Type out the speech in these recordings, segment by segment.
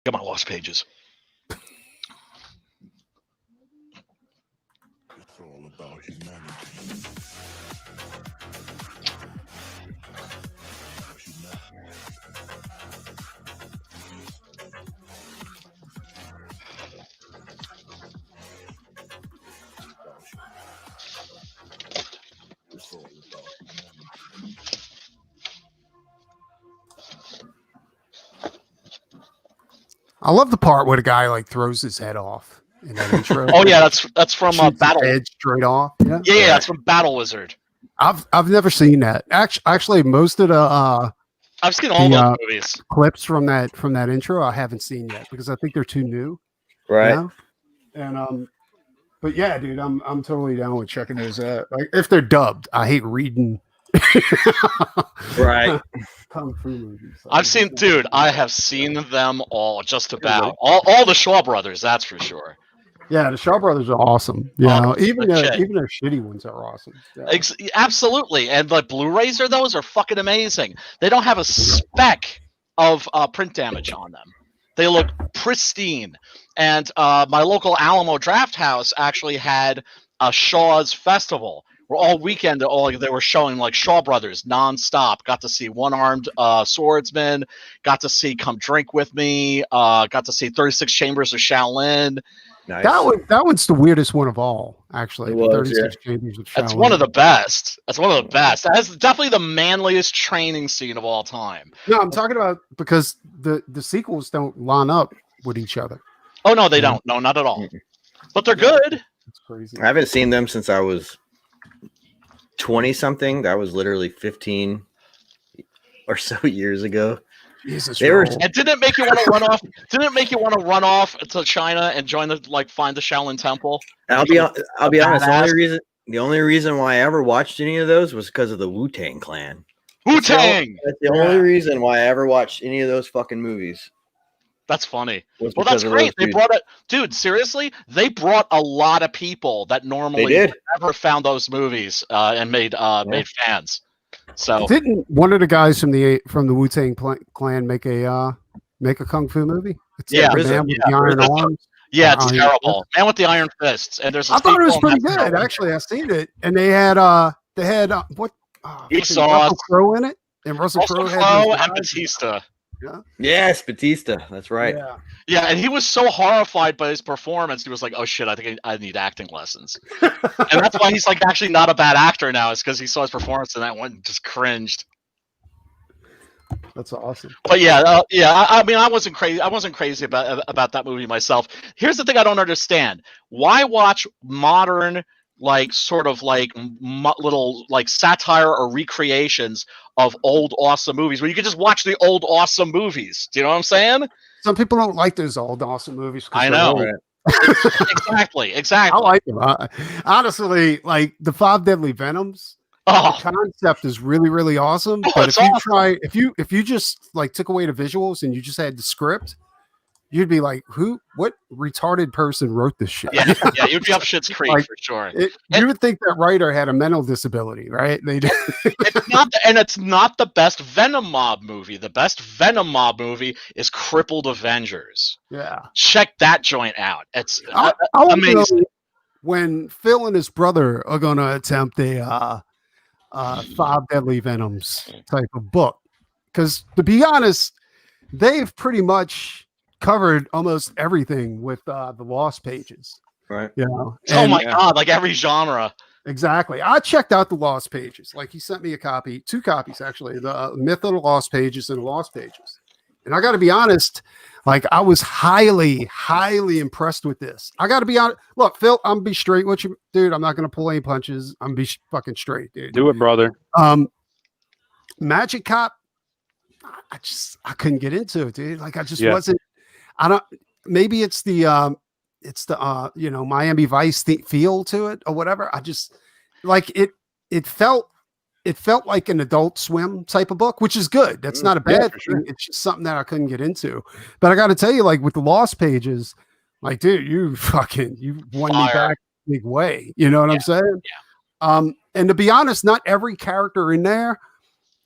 Got my lost pages. It's all about humanity. It's all about humanity. I love the part where the guy like throws his head off in that intro. Oh yeah, that's from Shoots his Battle. head straight off. Yeah. Yeah, that's from Battle Wizard. I've never seen that. Actually, most of the I've seen all those movies. clips from that intro I haven't seen yet because I think they're too new. Right. You know? And but yeah, dude, I'm totally down with checking those out. Like if they're dubbed, I hate reading Right. kung fu movies. So I've seen, dude. I have seen them all, just about all the Shaw Brothers. That's for sure. Yeah, the Shaw Brothers are awesome. Even their shitty ones are awesome. Yeah. Absolutely, and the Blu-rays of those are fucking amazing. They don't have a speck of print damage on them. They look pristine. And my local Alamo Draft House actually had a Shaw's festival where all weekend they were showing like Shaw Brothers nonstop. Got to see One Armed Swordsman. Got to see Come Drink with Me. Got to see 36 Chambers of Shaolin. Nice. That one's the weirdest one of all, actually. It was, 36 Chambers of Shaolin. That's one of the best. That's one of the best. That's definitely the manliest training scene of all time. No, I'm talking about because the sequels don't line up with each other. Oh no, they don't. No, not at all. But they're good. It's crazy. I haven't seen them since I was 20 something. That was literally 15 or so years ago. Jesus, They were- And didn't it make you want to run off? Didn't it make you want to run off to China and join find the Shaolin Temple? I'll be honest. Badass. The only reason why I ever watched any of those was because of the Wu-Tang Clan. Wu-Tang. That's the only reason why I ever watched any of those fucking movies. That's funny. Was Well, because that's of great. those They dudes. brought it, dude. Seriously, they brought a lot of people that normally They did. never found those movies and made fans. So Didn't one of the guys from the Wu-Tang Clan make a kung fu movie? It's Yeah, the man with the iron RZA. arms. yeah, it's Iron terrible. Man with the Iron Fists, and there's. A I thought it was sequel, and pretty that's good. terrible. Actually, I seen it, and they had what? Deep fucking Sauce. Russell Crowe in it, and Russell Also Crowe had Crowe those and guys. Batista. Yes, Batista. That's right. Yeah. Yeah, and he was so horrified by his performance, he was like, "Oh shit, I think I need acting lessons." And that's why he's like actually not a bad actor now, is because he saw his performance and that one and just cringed. That's awesome. But yeah, I mean, I wasn't crazy. I wasn't crazy about that movie myself. Here's the thing I don't understand: why watch modern, like sort of like little like satire or recreations of old awesome movies, where you could just watch the old awesome movies? Do you know what I'm saying? Some people don't like those old awesome movies. 'Cause I they're know. old. Exactly. I like them. Honestly, like the Five Deadly Venoms. Oh, The concept is really, really awesome. Oh, But it's if you awesome. if you just like took away the visuals and you just had the script, you'd be like, what retarded person wrote this shit? yeah, you'd be up shit's creek Like, for sure. You would think that writer had a mental disability, right? They did. It's not the best Venom Mob movie. The best Venom Mob movie is Crippled Avengers. Yeah. Check that joint out. It's I want to know amazing. when Phil and his brother are going to attempt a Five Deadly Venoms type of book. Because to be honest, they've pretty much covered almost everything with the Lost Pages. Right. You know? Oh And- my god, like every genre. Exactly. I checked out the Lost Pages. Like he sent me a copy, 2 copies actually, the Myth of the Lost Pages and the Lost Pages. And I got to be honest, like I was highly, highly impressed with this. I got to be honest. Look, Phil, I'm gonna be straight with you, dude. I'm not gonna pull any punches. I'm gonna be fucking straight, dude. Do it, brother. Magic Cop, I couldn't get into it, dude. Like I just Yeah. wasn't. I don't. Maybe it's the Miami Vice feel to it or whatever. I just like it. It felt like an Adult Swim type of book, which is good. That's not a bad thing. sure. It's just something that I couldn't get into. But I got to tell you, like with the Lost Pages, like dude, you won me Fire. back big way. You know what I'm saying? Yeah. And to be honest, not every character in there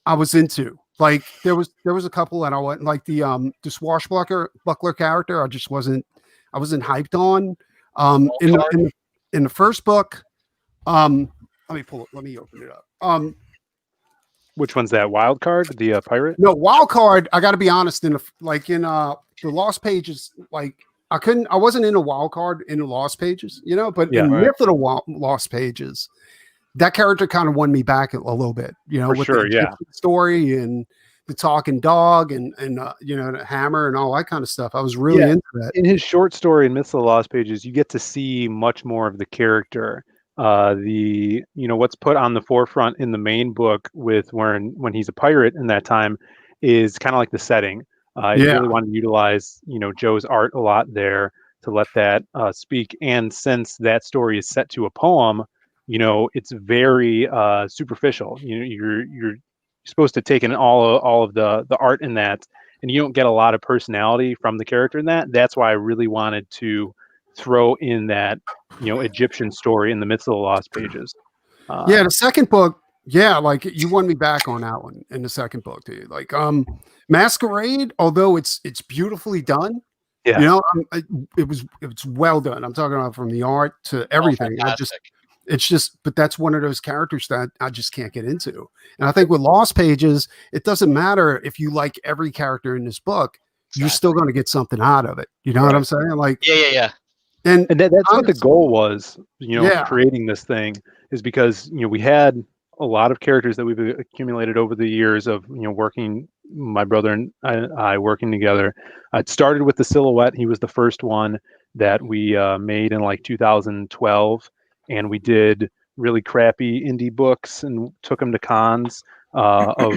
I was into. Like there was a couple that I went like the swashbuckler character. I wasn't hyped on. In the first book, let me open it up. Which one's that? Wild Card, the pirate? No, Wild Card. I got to be honest. In the Lost Pages, like I wasn't in a Wild Card in the Lost Pages, But Yeah, in right. Myth of the Lost Pages, that character kind of won me back a little bit, For with sure, the yeah. story and the talking dog and the hammer and all that kind of stuff. I was really Yeah. into that. In his short story in Myths of the Lost Pages, you get to see much more of the character. What's put on the forefront in the main book with when he's a pirate in that time is kind of like the setting. He really wanted to utilize Joe's art a lot there to let that speak. And since that story is set to a poem, it's very superficial. You're supposed to take in all of the art in that, and you don't get a lot of personality from the character in that. That's why I really wanted to throw in that Egyptian story in the Myths of the Lost Pages. The second book, like you won me back on that one in the second book, dude. Like Masquerade, although it's beautifully done, Yeah. it's well done. I'm talking about from the art to everything. But that's one of those characters that I just can't get into. And I think with Lost Pages, it doesn't matter if you like every character in this book, you're still going to get something out of it. You know what I'm saying? Like, yeah. And that's what the goal was, creating this thing, is because, we had a lot of characters that we've accumulated over the years of, working, my brother and I working together. It started with the Silhouette. He was the first one that we made in like 2012. And we did really crappy indie books and took them to cons of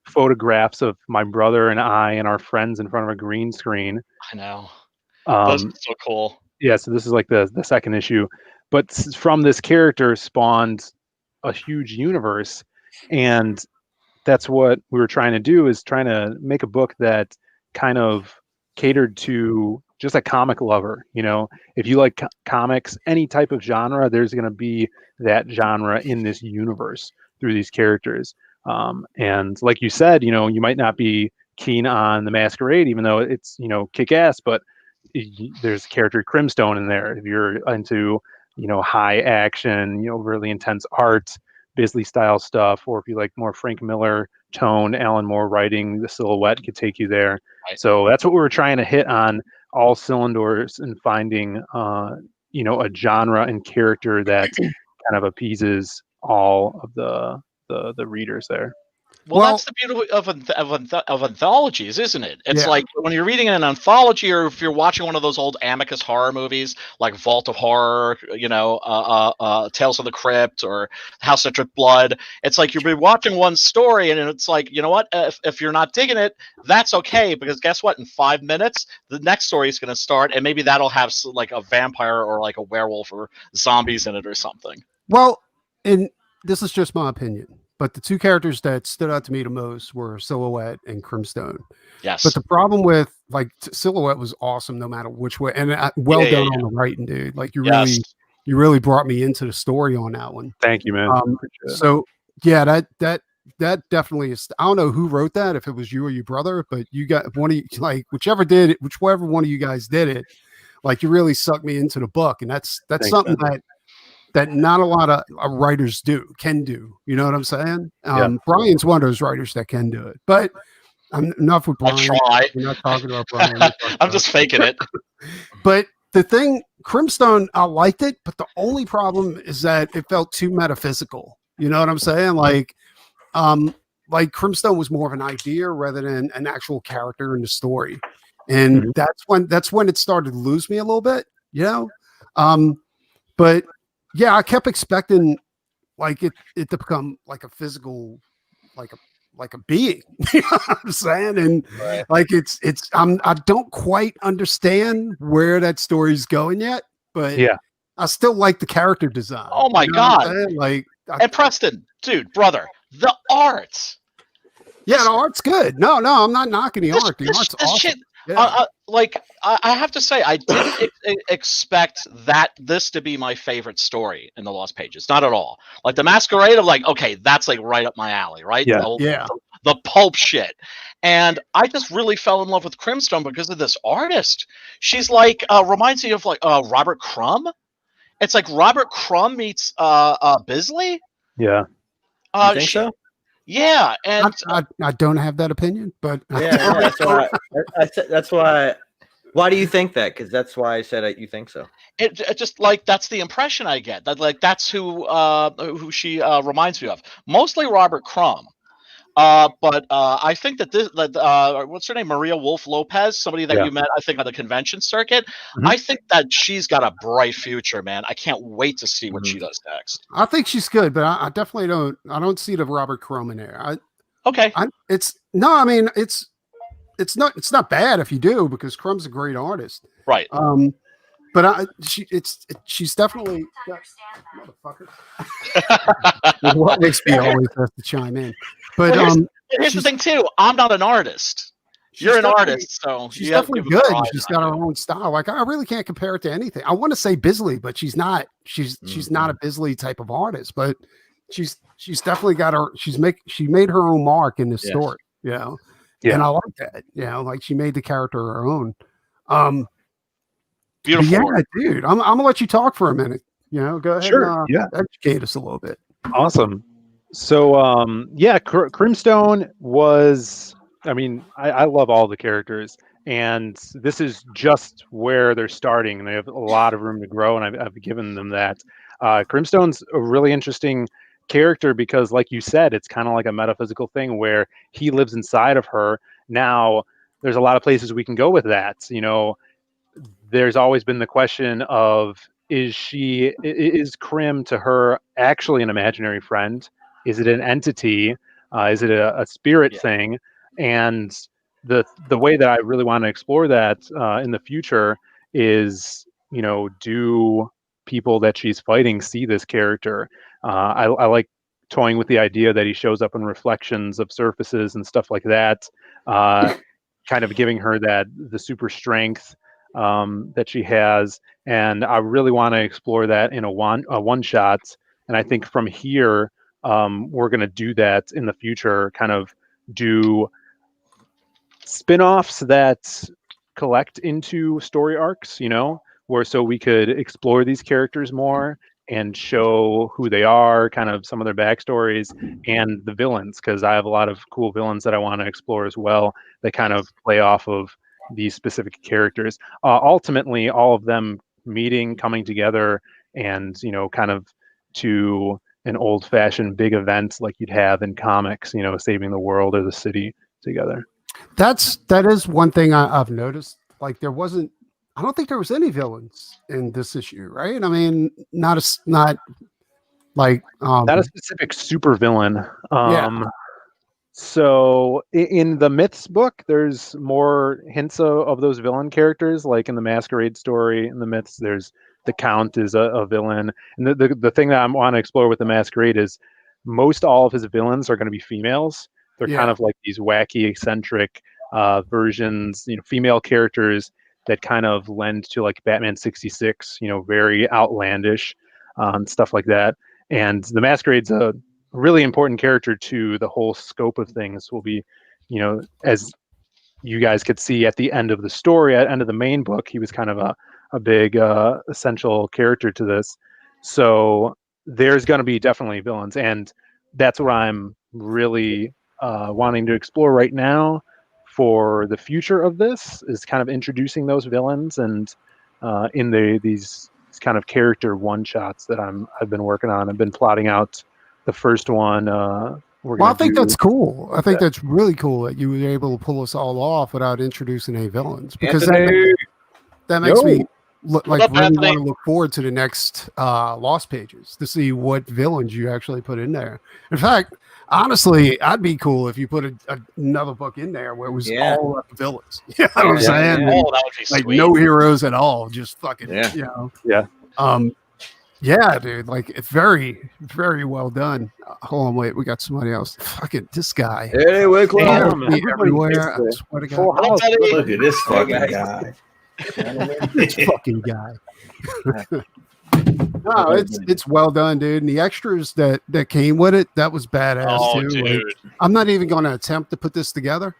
photographs of my brother and I and our friends in front of a green screen. I know. That's so cool. Yeah, so this is like the second issue. But from this character spawned a huge universe. And that's what we were trying to do, is trying to make a book that kind of catered to just a comic lover. If you like comics, any type of genre, there's going to be that genre in this universe through these characters. And like you said, you might not be keen on the Masquerade, even though it's, kick ass, but there's character Crimstone in there. If you're into, high action, really intense art, Bisley style stuff, or if you like more Frank Miller tone, Alan Moore writing, the Silhouette could take you there. Right. So that's what we were trying to hit on all cylinders and finding, a genre and character that kind of appeases all of the readers there. Well, that's the beauty of anthologies, isn't it? It's like when you're reading an anthology, or if you're watching one of those old Amicus horror movies, like Vault of Horror, Tales of the Crypt, or House of Drip Blood. It's like you'll be watching one story, and it's like, you know what? If you're not digging it, that's okay, because guess what? In 5 minutes, the next story is going to start, and maybe that'll have like a vampire or like a werewolf or zombies in it or something. Well, and this is just my opinion, but the two characters that stood out to me the most were Silhouette and Crimstone. Yes. But the problem with Silhouette was awesome no matter which way, and done on the writing, dude. Like you really brought me into the story on that one. Thank you, man. So yeah, that definitely is. I don't know who wrote that, if it was you or your brother, but you got one of you, like whichever one of you guys did it, like you really sucked me into the book, and that's Thanks, something man. that not a lot of writers can do. You know what I'm saying? Brian's one of those writers that can do it, but I'm enough with Brian. I'll try. We're not talking about Brian. I'm just faking it. But the thing, Crimstone, I liked it, but the only problem is that it felt too metaphysical. You know what I'm saying? Like Crimstone was more of an idea rather than an actual character in the story. And that's when it started to lose me a little bit, but yeah, I kept expecting like it to become like a physical, like a being, you know what I'm saying? And like I don't quite understand where that story's going yet, but I still like the character design. Oh my God. And Preston, dude, brother, the art. Yeah, the art's good. No, I'm not knocking the art. The art's awesome. Shit, I have to say, I didn't expect this to be my favorite story in the Lost Pages. Not at all. Like the Masquerade, of like, okay, that's like right up my alley, right? Yeah. the pulp shit. And I just really fell in love with Crimstone because of this artist. She's like reminds me of like Robert Crumb. It's like Robert Crumb meets Bisley. Yeah. You think She, so? yeah, and I don't have that opinion, but Yeah, that's why. I said that's why. Why do you think that? Because that's why I said you think so. it just like that's the impression I get. That like that's who she reminds me of. Mostly Robert Crumb. But I think that this, what's her name, Maria Wolf Lopez, somebody that Yeah. you met, I think, on the convention circuit. Mhm. I think that she's got a bright future, man. I can't wait to see what she does next. I think she's good. But I definitely don't. I don't see the Robert Crumb in there. Okay, It's not bad if you do, because Crumb's a great artist. right. But she's definitely motherfucker. What makes me always have to chime in? But Well, here's the she's- thing too. I'm not an artist. You're an definitely- artist, so She's you have to definitely give good. her And eye she's on got it. her own style. Like I really can't compare it to anything. I want to say Bisley, but she's not. She's not a Bisley type of artist. But she's definitely got her. She made her own mark in this Yes. story. You know, Yeah. and I like that. You know, like she made the character her own. But Beautiful. yeah, work. dude, I'm gonna let you talk for a minute. You know, go ahead. Sure, And, yeah. educate us a little bit. Awesome. So, yeah, Crimstone was, I mean, I love all the characters, and this is just where they're starting, and they have a lot of room to grow, and I've given them that. Crimstone's a really interesting character because, like you said, it's kind of like a metaphysical thing where he lives inside of her. Now, there's a lot of places we can go with that. You know, there's always been the question of, is Crim to her actually an imaginary friend? Is it an entity? Is it a spirit thing? And the way that I really want to explore that in the future is, you know, do people that she's fighting see this character? I like toying with the idea that he shows up in reflections of surfaces and stuff like that, kind of giving her the super strength that she has, and I really want to explore that in a one shot. And I think from here, we're going to do that in the future. Kind of do spin-offs that collect into story arcs, you know, where so we could explore these characters more and show who they are, kind of some of their backstories, and the villains, because I have a lot of cool villains that I want to explore as well that kind of play off of these specific characters. Ultimately, all of them meeting, coming together, and, you know, kind of to an old-fashioned big event like you'd have in comics, you know, saving the world or the city together. That is one thing I've noticed. Like I don't think there was any villains in this issue, right? I mean, not like Not a specific super villain. Yeah. So in the Myths book, there's more hints of those villain characters. Like in the Masquerade story, in the Myths, there's the Count is a villain. And the thing that I want to explore with the Masquerade is most all of his villains are going to be females. They're kind of like these wacky, eccentric versions, you know, female characters that kind of lend to like Batman 66, you know, very outlandish, stuff like that. And the Masquerade's a really important character to the whole scope of things. Will be, you know, as you guys could see at the end of the story, at the end of the main book, he was kind of a big essential character to this. So there's going to be definitely villains, and that's what I'm really wanting to explore right now for the future of this, is kind of introducing those villains and in these kind of character one shots that I've been working on. I've been plotting out the first one. Well, I think that's cool. I think that's really cool that you were able to pull us all off without introducing any villains, because that makes me really want to look forward to the next Lost Pages to see what villains you actually put in there. In fact, honestly, I'd be cool if you put another book in there where it was all about the villains. You know what I'm saying? Oh, that would be Like sweet. no heroes at all, just fucking, you know. Yeah. Yeah, dude, like it's very, very well done. Hold on, wait, we got somebody else. Fucking this guy. Hey, wake Damn, up. everywhere. I swear to Full God. house. Look at this fucking guy. This fucking guy. No, it's well done, dude. And the extras that came with it, that was badass Oh, too. dude. Like, I'm not even going to attempt to put this together,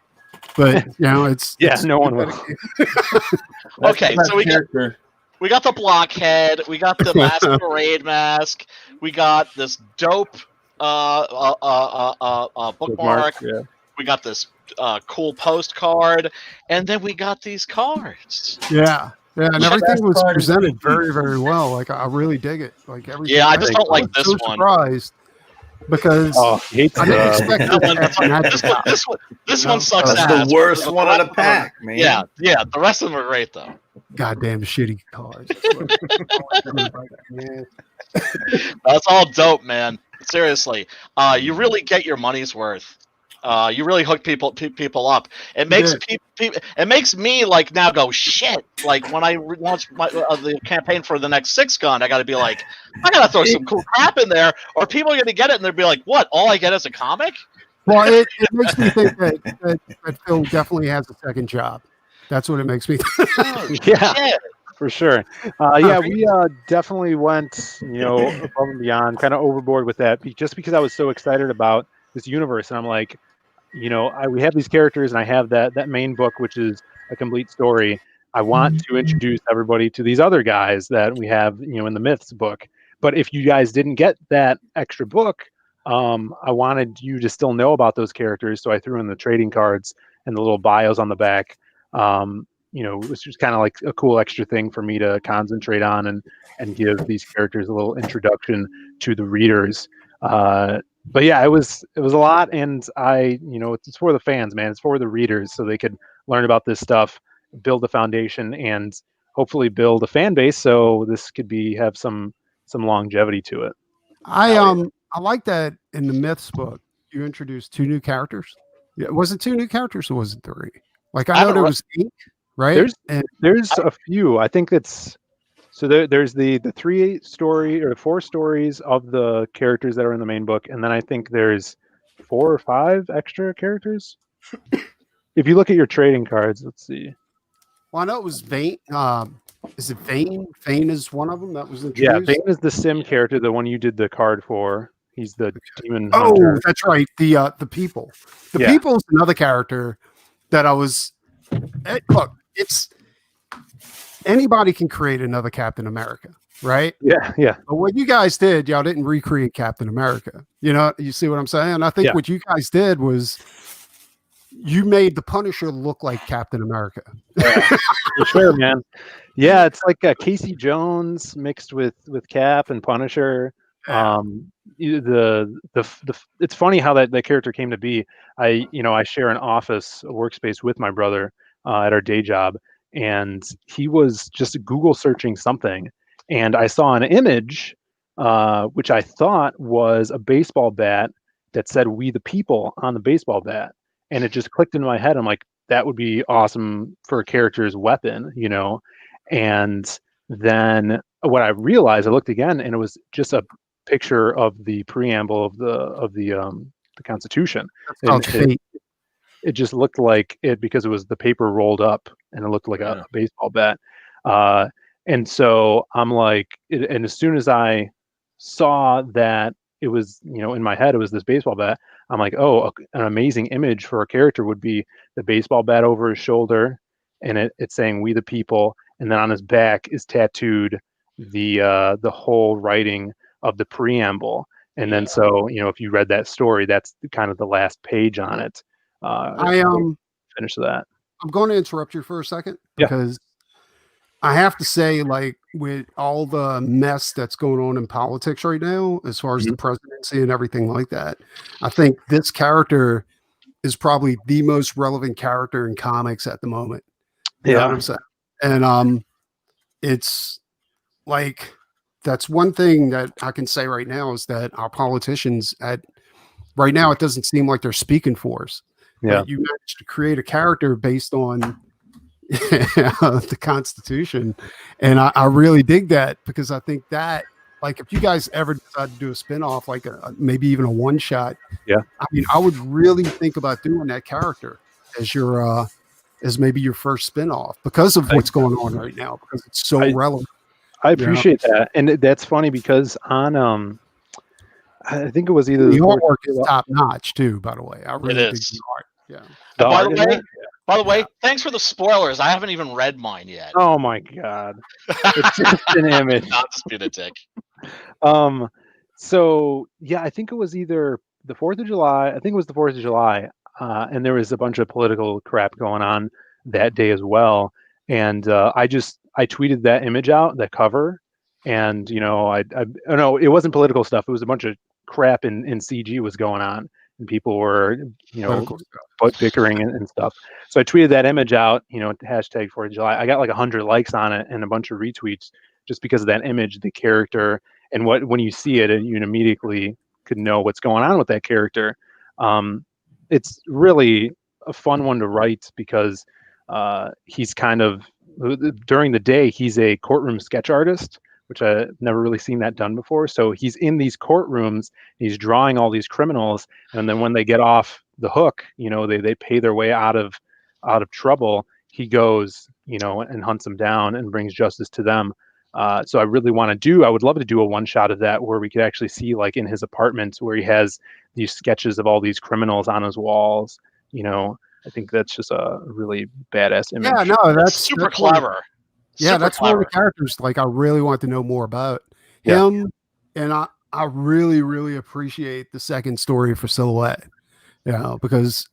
but it's Yeah, it's, no one will. Okay, so we got the blockhead, we got the masquerade mask, we got this dope bookmark, Yeah. we got this cool postcard, and then we got these cards. Yeah, and The everything best was part is presented the- very, very well. Like I really dig it. Like everything. Yeah, I just don't like was this so one. Surprised because Oh, he hates I didn't the. expect That one- this to happen. This No, one sucks That's ass. the worst The one rest out of of them are- pack, man. Yeah, the rest of them are great though. Goddamn shitty cards. Yeah. That's all dope, man. Seriously, you really get your money's worth. You really hook people up. It makes it makes me like now go shit. Like when I launch the campaign for the next 6 gun, I got to be like, I got to throw some cool crap in there, or people are going to get it and they'll be like, what? All I get is a comic? Well, it makes me think that Phil definitely has a second job. That's what it makes me think. Oh, Yeah. shit. For sure. Yeah, we definitely went, above and beyond, kind of overboard with that, just because I was so excited about this universe. And I'm like, we have these characters, and I have that main book, which is a complete story. I want to introduce everybody to these other guys that we have, in the Myths book. But if you guys didn't get that extra book, I wanted you to still know about those characters. So I threw in the trading cards and the little bios on the back. It was just kind of like a cool extra thing for me to concentrate on and give these characters a little introduction to the readers. But yeah, it was a lot, and it's for the fans, man. It's for the readers, so they could learn about this stuff, build the foundation, and hopefully build a fan base. So this could have some longevity to it. I like that in the Myths book. You introduced 2 new characters. Yeah, was it 2 new characters or was it 3? Like I know there was Ink, right? There's a few. I think it's so there's the 3 story or 4 stories of the characters that are in the main book, and then I think there's 4 or 5 extra characters. If you look at your trading cards, let's see. Well, I know it was Vane. Is it Vane? Vane is one of them that was introduced. Yeah, Vane is the sim character, the one you did the card for. He's the demon Oh, hunter. that's right. The people. The Yeah. people is another character that I was. Look, it's anybody can create another Captain America, right? Yeah. But what you guys did, y'all didn't recreate Captain America. You see what I'm saying? I think Yeah. what you guys did was you made the Punisher look like Captain America. For sure, man. Yeah, it's like Casey Jones mixed with Cap and Punisher. It's funny how that character came to be. I share an office, a workspace with my brother at our day job, and he was just Google searching something, and I saw an image which I thought was a baseball bat that said "We the People" on the baseball bat, and it just clicked in my head. I'm like, that would be awesome for a character's weapon, and then what I realized, I looked again, and it was just a picture of the preamble of the Constitution. That's And it just looked like it because it was the paper rolled up, and it looked like Yeah. a baseball bat. And so I'm like, and as soon as I saw that it was, in my head, it was this baseball bat, I'm like, oh, an amazing image for a character would be the baseball bat over his shoulder, and it's saying "We the People," and then on his back is tattooed the whole writing of the preamble. And then so if you read that story, that's kind of the last page on it. Finish that. I'm going to interrupt you for a second Yeah. because I have to say, like, with all the mess that's going on in politics right now, as far as the presidency and everything like that, I think this character is probably the most relevant character in comics at the moment. You know what I'm saying? And it's like, that's one thing that I can say right now is that our politicians right now, it doesn't seem like they're speaking for us. Yeah. But you managed to create a character based on the Constitution, and I really dig that, because I think that, like, if you guys ever decide to do a spinoff, like maybe even a one shot, I mean, I would really think about doing that character as your as maybe your first spinoff, because of what's going on right now, because it's so relevant. I appreciate that, and that's funny because on I think it was either The the Fourth artwork of is July- top notch too. By the way, I really dig is. the art. Yeah. the By art the in way, that? thanks for the spoilers. I haven't even read mine yet. Oh my god, it's just an image. Not disputed, Dick. So yeah, I think it was either the 4th of July. I think it was the 4th of July, and there was a bunch of political crap going on that day as well. And I tweeted that image out, that cover, and I oh, no, it wasn't political stuff. It was a bunch of crap in CG was going on, and people were Political stuff. but bickering and stuff. So I tweeted that image out, hashtag 4th of July. I got like 100 likes on it and a bunch of retweets just because of that image, the character, and when you see it, you immediately could know what's going on with that character. It's really a fun one to write because he's kind of during the day he's a courtroom sketch artist, which I've never really seen that done before. So he's in these courtrooms, he's drawing all these criminals, and then when they get off the hook, they pay their way out of trouble. He goes, and hunts them down and brings justice to them. So I really I would love to do a one shot of that where we could actually see like in his apartment where he has these sketches of all these criminals on his walls. I think that's just a really badass image. Yeah, no, that's super that's one of- clever. Yeah, Super that's one of clever. the characters. Like I really want to know more about Yeah. him, and I really really appreciate the second story for Silhouette. Because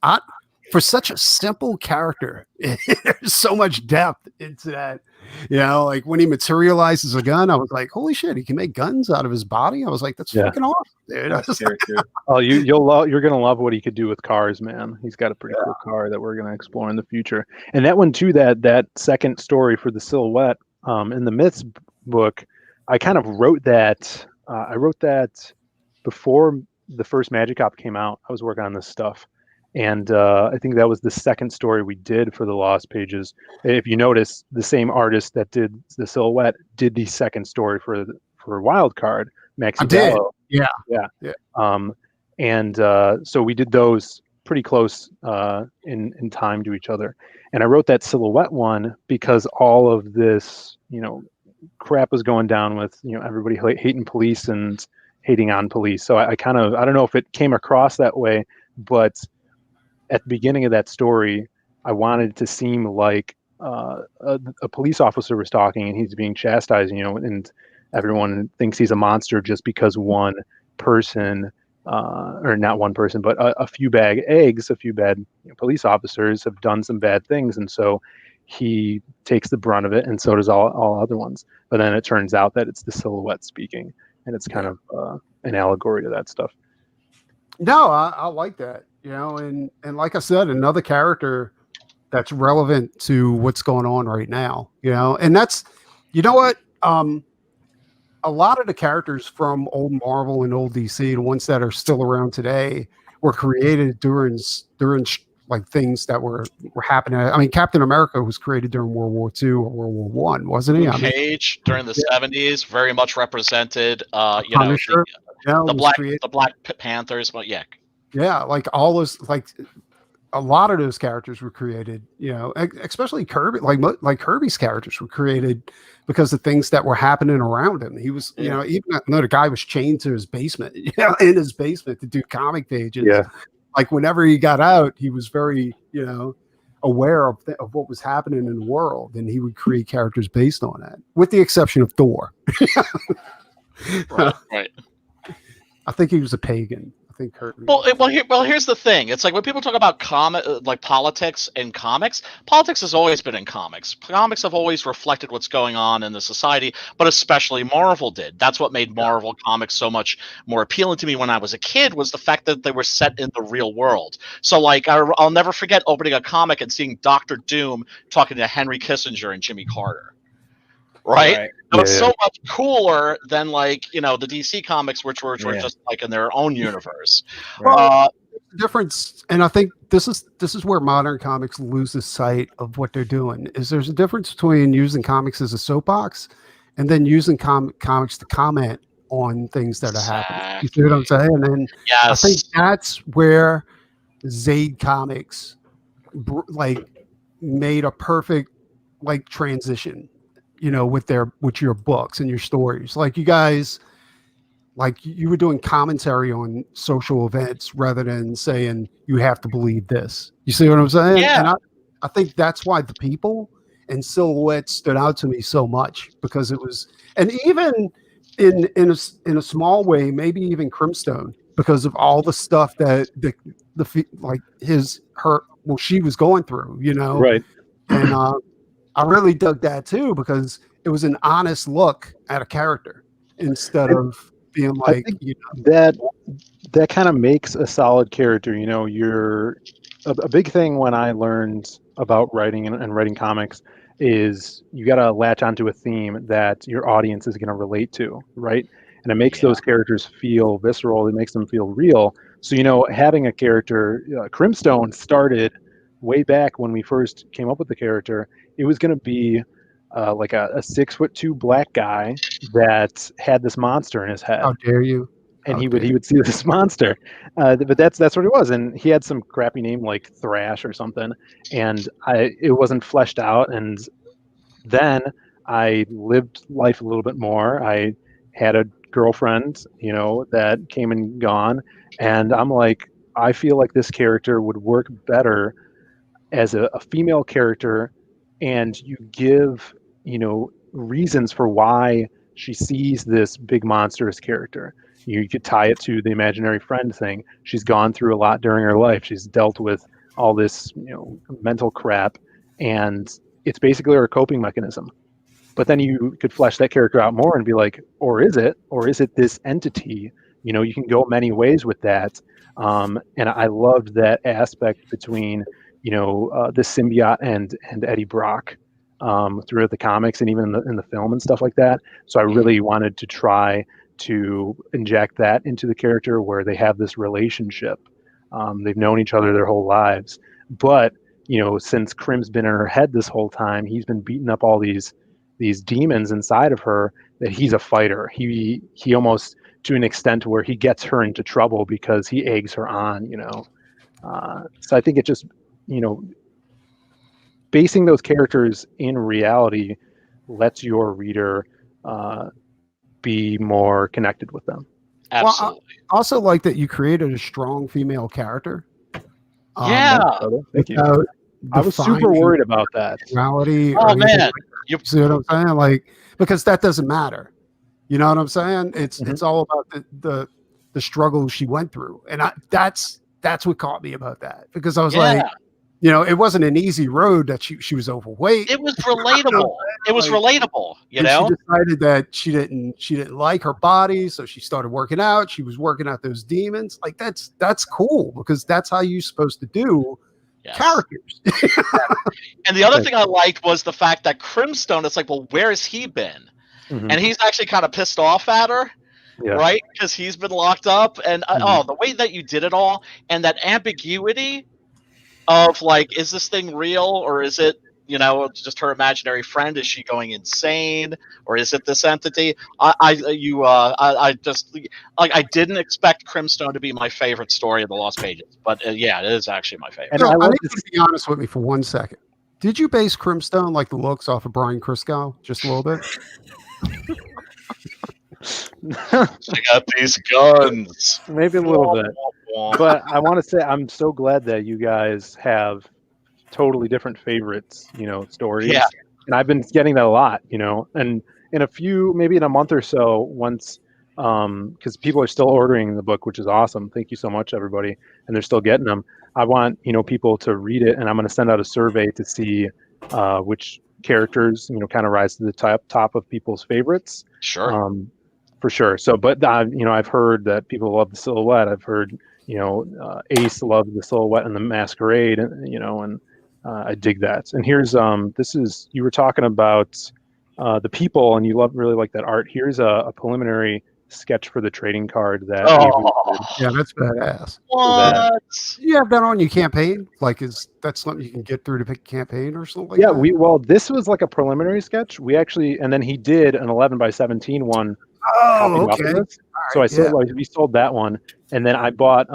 for such a simple character, there's so much depth into that. Like when he materializes a gun, I was like, holy shit, he can make guns out of his body. I was like, that's Yeah. fucking awesome, dude. I was like, Oh, you're gonna love what he could do with cars, man. He's got a pretty cool car that we're gonna explore in the future. And that one too, that second story for the Silhouette, in the Myths book, I kind of wrote that. I wrote that before the first Magic Op came out. I was working on this stuff, and I think that was the second story we did for the Lost Pages. If you notice, the same artist that did the Silhouette did the second story for Wildcard, Maxi I did. Gallo. And so we did those pretty close in time to each other. And I wrote that Silhouette one because all of this, crap was going down with, everybody hating police and hating on police. So I don't know if it came across that way, but at the beginning of that story, I wanted it to seem like a police officer was talking and he's being chastised, and everyone thinks he's a monster just because one person, or not one person, but a few bad police officers have done some bad things. And so he takes the brunt of it, and so does all other ones. But then it turns out that it's the Silhouette speaking, and it's kind of an allegory to that stuff. No, I like that. And like I said, another character that's relevant to what's going on right now. And that's, what, a lot of the characters from old Marvel and old DC, the ones that are still around today, were created during like things that were happening. I mean, Captain America was created during World War II or World War One, wasn't he? Luke Cage during the 70s very much represented, Punisher, the Black Panthers. But yeah, like all those, like a lot of those characters were created, especially Kirby, like Kirby's characters were created because of things that were happening around him. He was, even though the guy was chained to his basement, in his basement to do comic pages. Yeah. Like whenever he got out, he was very, aware of what was happening in the world, and he would create characters based on that, with the exception of Thor. Right. I think he was a pagan. I think Kirby. Well, here's the thing. It's like when people talk about politics in comics, politics has always been in comics. Comics have always reflected what's going on in the society, but especially Marvel did. That's what made Marvel comics so much more appealing to me when I was a kid, was the fact that they were set in the real world. So, like, I'll never forget opening a comic and seeing Dr. Doom talking to Henry Kissinger and Jimmy Carter. Right? It was so much cooler than the DC comics, which were just like in their own universe. Well, the difference, and I think this is where modern comics loses sight of what they're doing. Is there's a difference between using comics as a soapbox and then using comics to comment on things that are happening. You see what I'm saying? And I think that's where Zaid Comics made a perfect transition. with your books and your stories. Like you guys, like you were doing commentary on social events rather than saying you have to believe this. You see what I'm saying? Yeah. And I think that's why the people and silhouette stood out to me so much, because it was, and even in a small way, maybe even Crimstone, because of all the stuff that like she was going through, Right. and I really dug that too, because it was an honest look at a character instead And of being I like, think that kind of makes a solid character. You're a big thing when I learned about writing and writing comics is you got to latch onto a theme that your audience is going to relate to, right? And it makes Yeah. those characters feel visceral. It makes them feel real. So, having a character, Crimstone started way back when we first came up with the character. It was going to be like a 6'2" black guy that had this monster in his head, how dare you? and How he dare would see this monster, but that's what it was, and he had some crappy name like Thrash or something, and it wasn't fleshed out. And then I lived life a little bit more. I had a girlfriend, that came and gone, and I'm like, I feel like this character would work better as a female character, and you give reasons for why she sees this big monstrous character. You could tie it to the imaginary friend thing. She's gone through a lot during her life. She's dealt with all this mental crap, and it's basically her coping mechanism. But then you could flesh that character out more and be like, or is it this entity? You can go many ways with that. And I loved that aspect between the symbiote and Eddie Brock throughout the comics and even in the film and stuff like that. So I really wanted to try to inject that into the character where they have this relationship. They've known each other their whole lives, but since Crim's been in her head this whole time, he's been beating up all these demons inside of her, that he's a fighter. He almost, to an extent where he gets her into trouble because he eggs her on. So I think it just basing those characters in reality lets your reader be more connected with them. Absolutely. I also like that you created a strong female character. Yeah. Thank you. without I was super defining worried about that. sexuality Oh or anything man. like that. You see what I'm saying? Like, because that doesn't matter. You know what I'm saying? It's Mhm. it's all about the struggle she went through, and that's what caught me about that, because I was like, it wasn't an easy road, that she was overweight. It was relatable. It was Like, relatable, and she decided that she didn't like her body, so she started working out. She was working out those demons. Like, that's cool, because that's how you're supposed to do characters. And the other thing I liked was the fact that Crimstone, it's like, well, where has he been? Mhm. And he's actually kind of pissed off at her, Yeah. right? Because he's been locked up. And Mhm. the way that you did it all, and that ambiguity of like, is this thing real, or is it just her imaginary friend? Is she going insane, or is it this entity? I just like, I didn't expect Crimstone to be my favorite story of the Lost Pages, but yeah, it is actually my favorite. And So I I love need this. you to be honest with me for 1 second. Did you base Crimstone, like the looks, off of Brian Crisco just a little bit? I got these guns. Maybe a little bit. But I want to say I'm so glad that you guys have totally different favorites, stories. Yeah. And I've been getting that a lot, and maybe in a month or so, once, because people are still ordering the book, which is awesome. Thank you so much, everybody. And they're still getting them. I want, people to read it, and I'm going to send out a survey to see which characters, kind of rise to the top of people's favorites. Sure. For sure. So, but I've heard that people love the Silhouette. I've heard, Ace loved the Silhouette and the Masquerade, and I dig that. And here's you were talking about the people, and you really like that art. Here's a preliminary sketch for the trading card that Yeah, that's badass. What? Do you have that on your campaign? Like, is that something you can get through to pick a campaign or something like that? This was like a preliminary sketch. We actually, and then he did an 11x17 one. Oh, okay. So we sold that one, and then I bought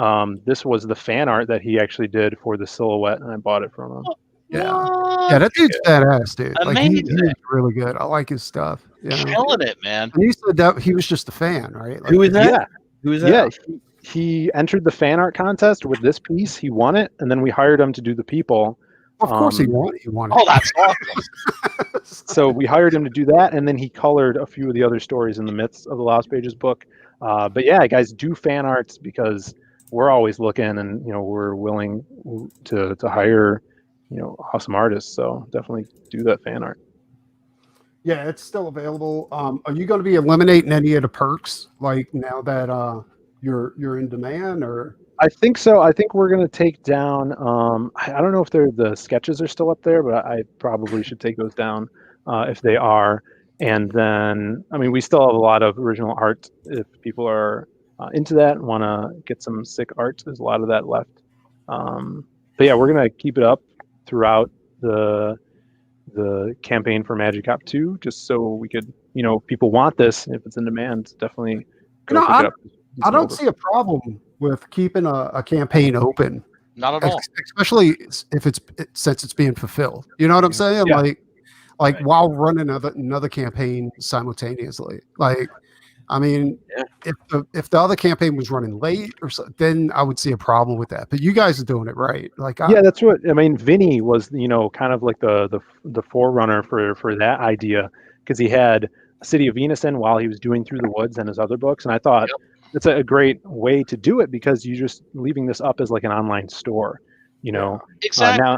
this was the fan art that he actually did for the Silhouette, and I bought it from him. Yeah, that dude's badass, dude. Like he's Amazing. really good. I like his stuff. You know? Killing it, man. And you said that he was just a fan, right? Like, Who is that? Yeah, Who is yeah. that? He entered the fan art contest with this piece. He won it, and then we hired him to do the people. Of course he won. He won. Oh, that's awesome. So we hired him to do that, and then he colored a few of the other stories in the midst of the Lost Pages book. But yeah, guys, do fan arts because we're always looking, and we're willing to hire awesome artists. So definitely do that fan art. Yeah, it's still available. Are you going to be eliminating any of the perks like now that you're in demand, or? I think so. I think we're going to take down. I don't know if the sketches are still up there, but I probably should take those down if they are. And then, I mean, we still have a lot of original art if people are into that and want to get some sick art. There's a lot of that left. But yeah, we're going to keep it up throughout the campaign for Magic Cop 2, just so we could, people want this. If it's in demand, definitely go pick it up. I don't see a problem with keeping a campaign open. Not at all. Especially if since it's being fulfilled. You know what I'm saying? Yeah. Like while running another campaign simultaneously. Like, I mean, if the other campaign was running late or so, then I would see a problem with that. But you guys are doing it right. Like, that's what I mean. Vinny was, kind of like the forerunner for that idea, because he had City of Venus in while he was doing Through the Woods and his other books, and I thought it's a great way to do it because you're just leaving this up as like an online store, Exactly.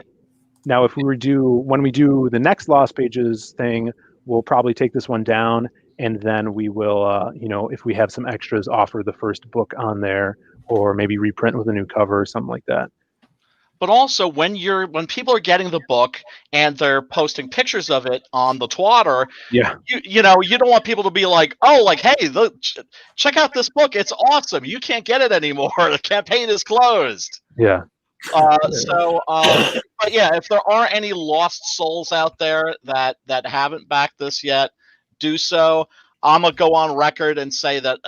Now, if when we do the next Lost Pages thing, we'll probably take this one down, and then we will, if we have some extras, offer the first book on there, or maybe reprint with a new cover or something like that. But also, when people are getting the book and they're posting pictures of it on the Twitter, you don't want people to be like, oh, like, hey, check out this book, it's awesome. You can't get it anymore. The campaign is closed. Yeah. But yeah, if there are any lost souls out there that haven't backed this yet, do so. I'm gonna go on record and say that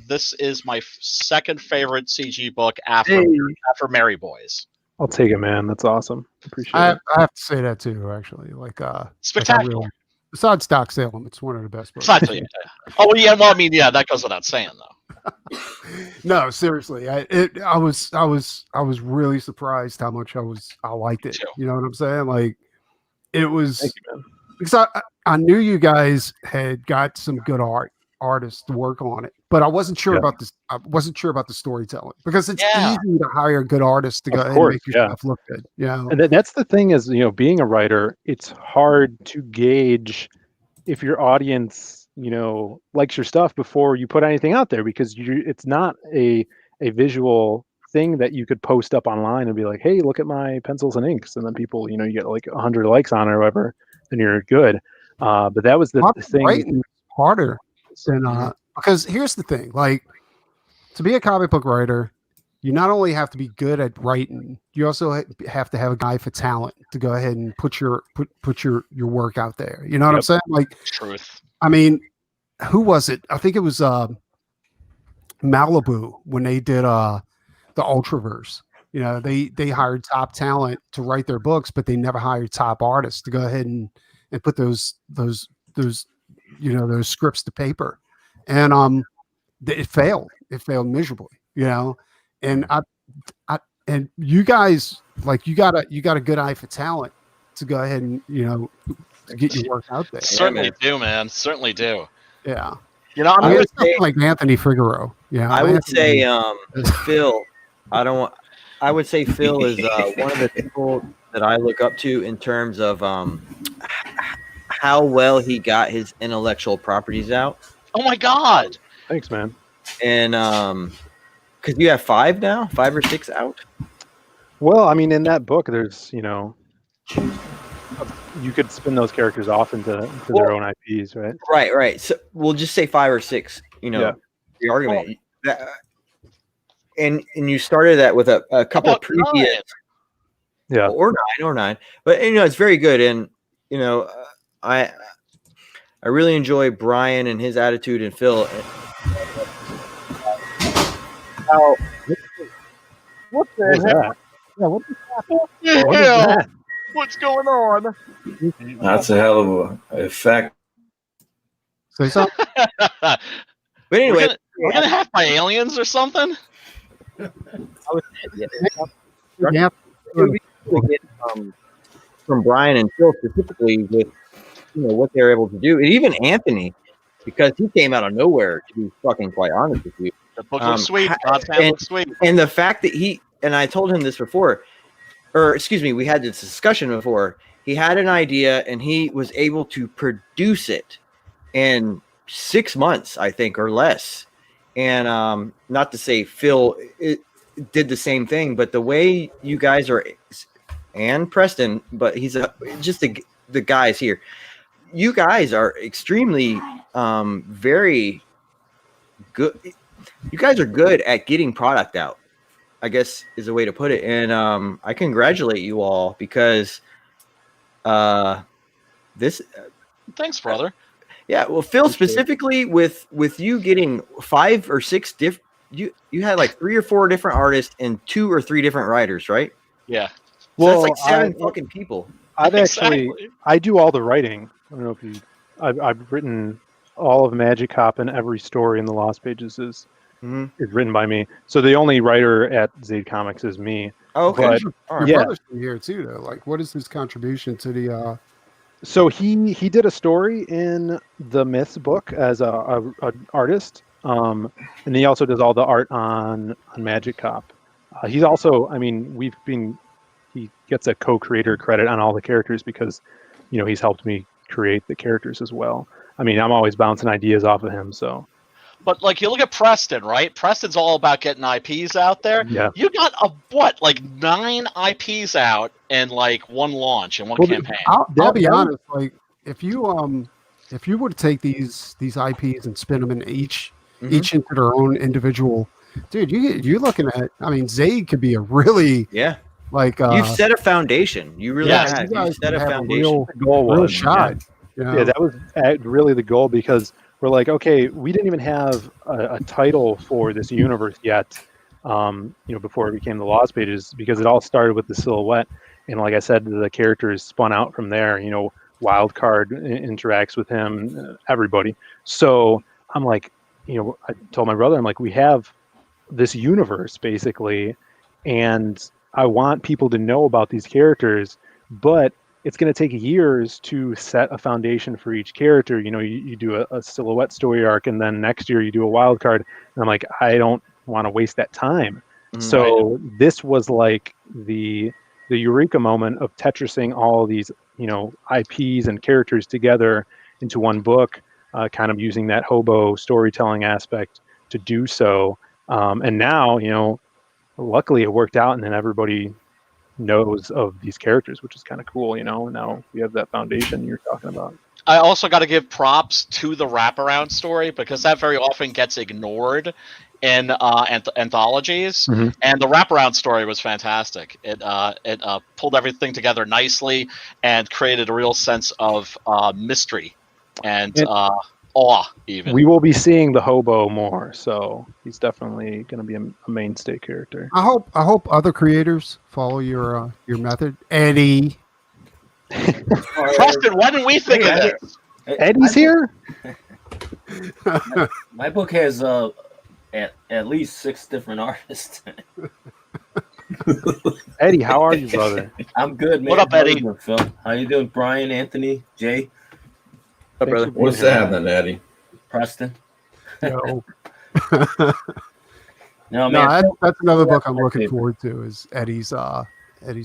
this is my second favorite CG book after Merry Boys. I'll take it, man. That's awesome. Appreciate it. I have to say that too, actually. Like, Spectacular. Besides Doc Salem, it's one of the best books. Exactly. Oh yeah, well, I mean, yeah, that goes without saying, though. No, seriously, I was really surprised how much I liked it. You know what I'm saying? Like, it was. Thank you, man. Because I knew you guys had got some good artists to work on it, but I wasn't sure about this. I wasn't sure about the storytelling because it's easy to hire good artists to go ahead and make your stuff look good. Yeah, and that's the thing is, being a writer, it's hard to gauge if your audience, likes your stuff before you put anything out there, because it's not a visual thing that you could post up online and be like, hey, look at my pencils and inks, and then people, you get like 100 likes on it or whatever, then you're good. But that was the thing. Writing harder than because here's the thing: like, to be a comic book writer, you not only have to be good at writing, you also have to have a eye for talent to go ahead and put your work out there. You know what I'm saying? Like, truth. I mean, who was it? I think it was Malibu when they did the Ultraverse. They hired top talent to write their books, but they never hired top artists to go ahead and put those scripts to paper. And it failed. It failed miserably, and and you guys, like, you got a good eye for talent to go ahead and to get your work out there. Certainly do, man. Certainly do. Yeah. I would say, like Anthony Figueroa. Yeah. I would say Phil. I would say Phil is one of the people that I look up to in terms of how well he got his intellectual properties out. Oh my God! Thanks, man. And because you have 5 or 6 out. Well, I mean, in that book, there's you could spin those characters off into their own IPs, right? Right. So we'll just say 5 or 6. The argument. And you started that with a couple previous, or 9, but it's very good. And I really enjoy Brian and his attitude, and Phil. What the heck? Yeah, what the hell? What's going on? That's a hell of a effect. Say something. But anyway, we're gonna have my aliens or something. I was, yeah, Yeah. it would be cool to get from Brian and Phil specifically with what they're able to do, and even Anthony, because he came out of nowhere. To be fucking quite honest with you, The book looks sweet. God's hand looks sweet. And the fact that I told him this before, or excuse me, we had this discussion before. He had an idea and he was able to produce it in 6 months, I think, or less. And not to say Phil did the same thing, but the way you guys are, and Preston, but he's just the guys here. You guys are extremely, very good. You guys are good at getting product out, I guess is a way to put it. And I congratulate you all because this. Thanks, brother. Yeah, well, Phil, specifically with you getting 5 or 6 you had like 3 or 4 different artists and 2 or 3 different writers, right? Yeah. So Well, that's like 7 fucking people. I've Exactly. I do all the writing. I don't know if I've written all of Magic Cop, and every story in the Lost Pages is written by me. So the only writer at Zaid Comics is me. Oh, okay. But, Your brother's from here too, though. Like, what is his contribution to the? So he did a story in the Myths book as a artist, and he also does all the art on Magic Cop. He's also, I mean, he gets a co-creator credit on all the characters because, he's helped me create the characters as well. I mean, I'm always bouncing ideas off of him, so. But like you look at Preston, right? Preston's all about getting IPs out there. Yeah. You got 9 IPs out in like one launch and one campaign. I'll be honest. Like, if you were to take these IPs and spin them in each into their own individual, dude, you're looking at. I mean, Zaid could be a really like you've set a foundation. You really have. You set a foundation. Real shot. Yeah, that was really the goal because we're like, okay, we didn't even have a title for this universe yet, before it became the Lost Pages, because it all started with the silhouette. And like I said, the characters spun out from there. Wildcard interacts with him, everybody. So I'm like, I told my brother, I'm like, we have this universe basically, and I want people to know about these characters, but it's going to take years to set a foundation for each character. You do a silhouette story arc, and then next year you do a wild card. And I'm like, I don't want to waste that time. So this was like the eureka moment of Tetrising all these, IPs and characters together into one book, kind of using that hobo storytelling aspect to do so. And now, luckily it worked out, and then everybody knows of these characters, which is kind of cool. Now we have that foundation you're talking about. I also got to give props to the wraparound story because that very often gets ignored in anthologies, and the wraparound story was fantastic. It pulled everything together nicely and created a real sense of mystery and awe. Even we will be seeing the hobo more, so he's definitely going to be a mainstay character. I hope other creators follow your method, Eddie. Preston, why didn't we think of this? Eddie's here. My book has at least 6 different artists. Eddie, how are you, brother? I'm good, man. What up, Eddie? How you doing, Phil? How you doing, Brian, Anthony, Jay? Up, brother. What's happening, Eddie? Preston? No, No, man. that's another book I'm looking forward to. Is Eddie's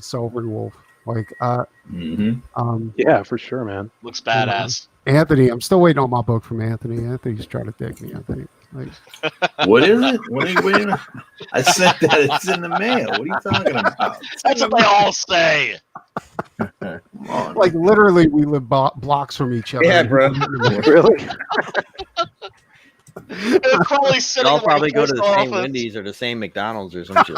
Silver Wolf. Like, Yeah, for sure, man. Looks badass. Anthony, I'm still waiting on my book from Anthony. Anthony's trying to dig me, I think. Like, What is it? What are you waiting on? I sent that. It's in the mail. What are you talking about? That's what they all say. Come on. like literally, we live blocks from each other. Yeah, bro. Really? It's probably sitting They'll in probably go to post the same office. Wendy's or the same McDonald's or some shit.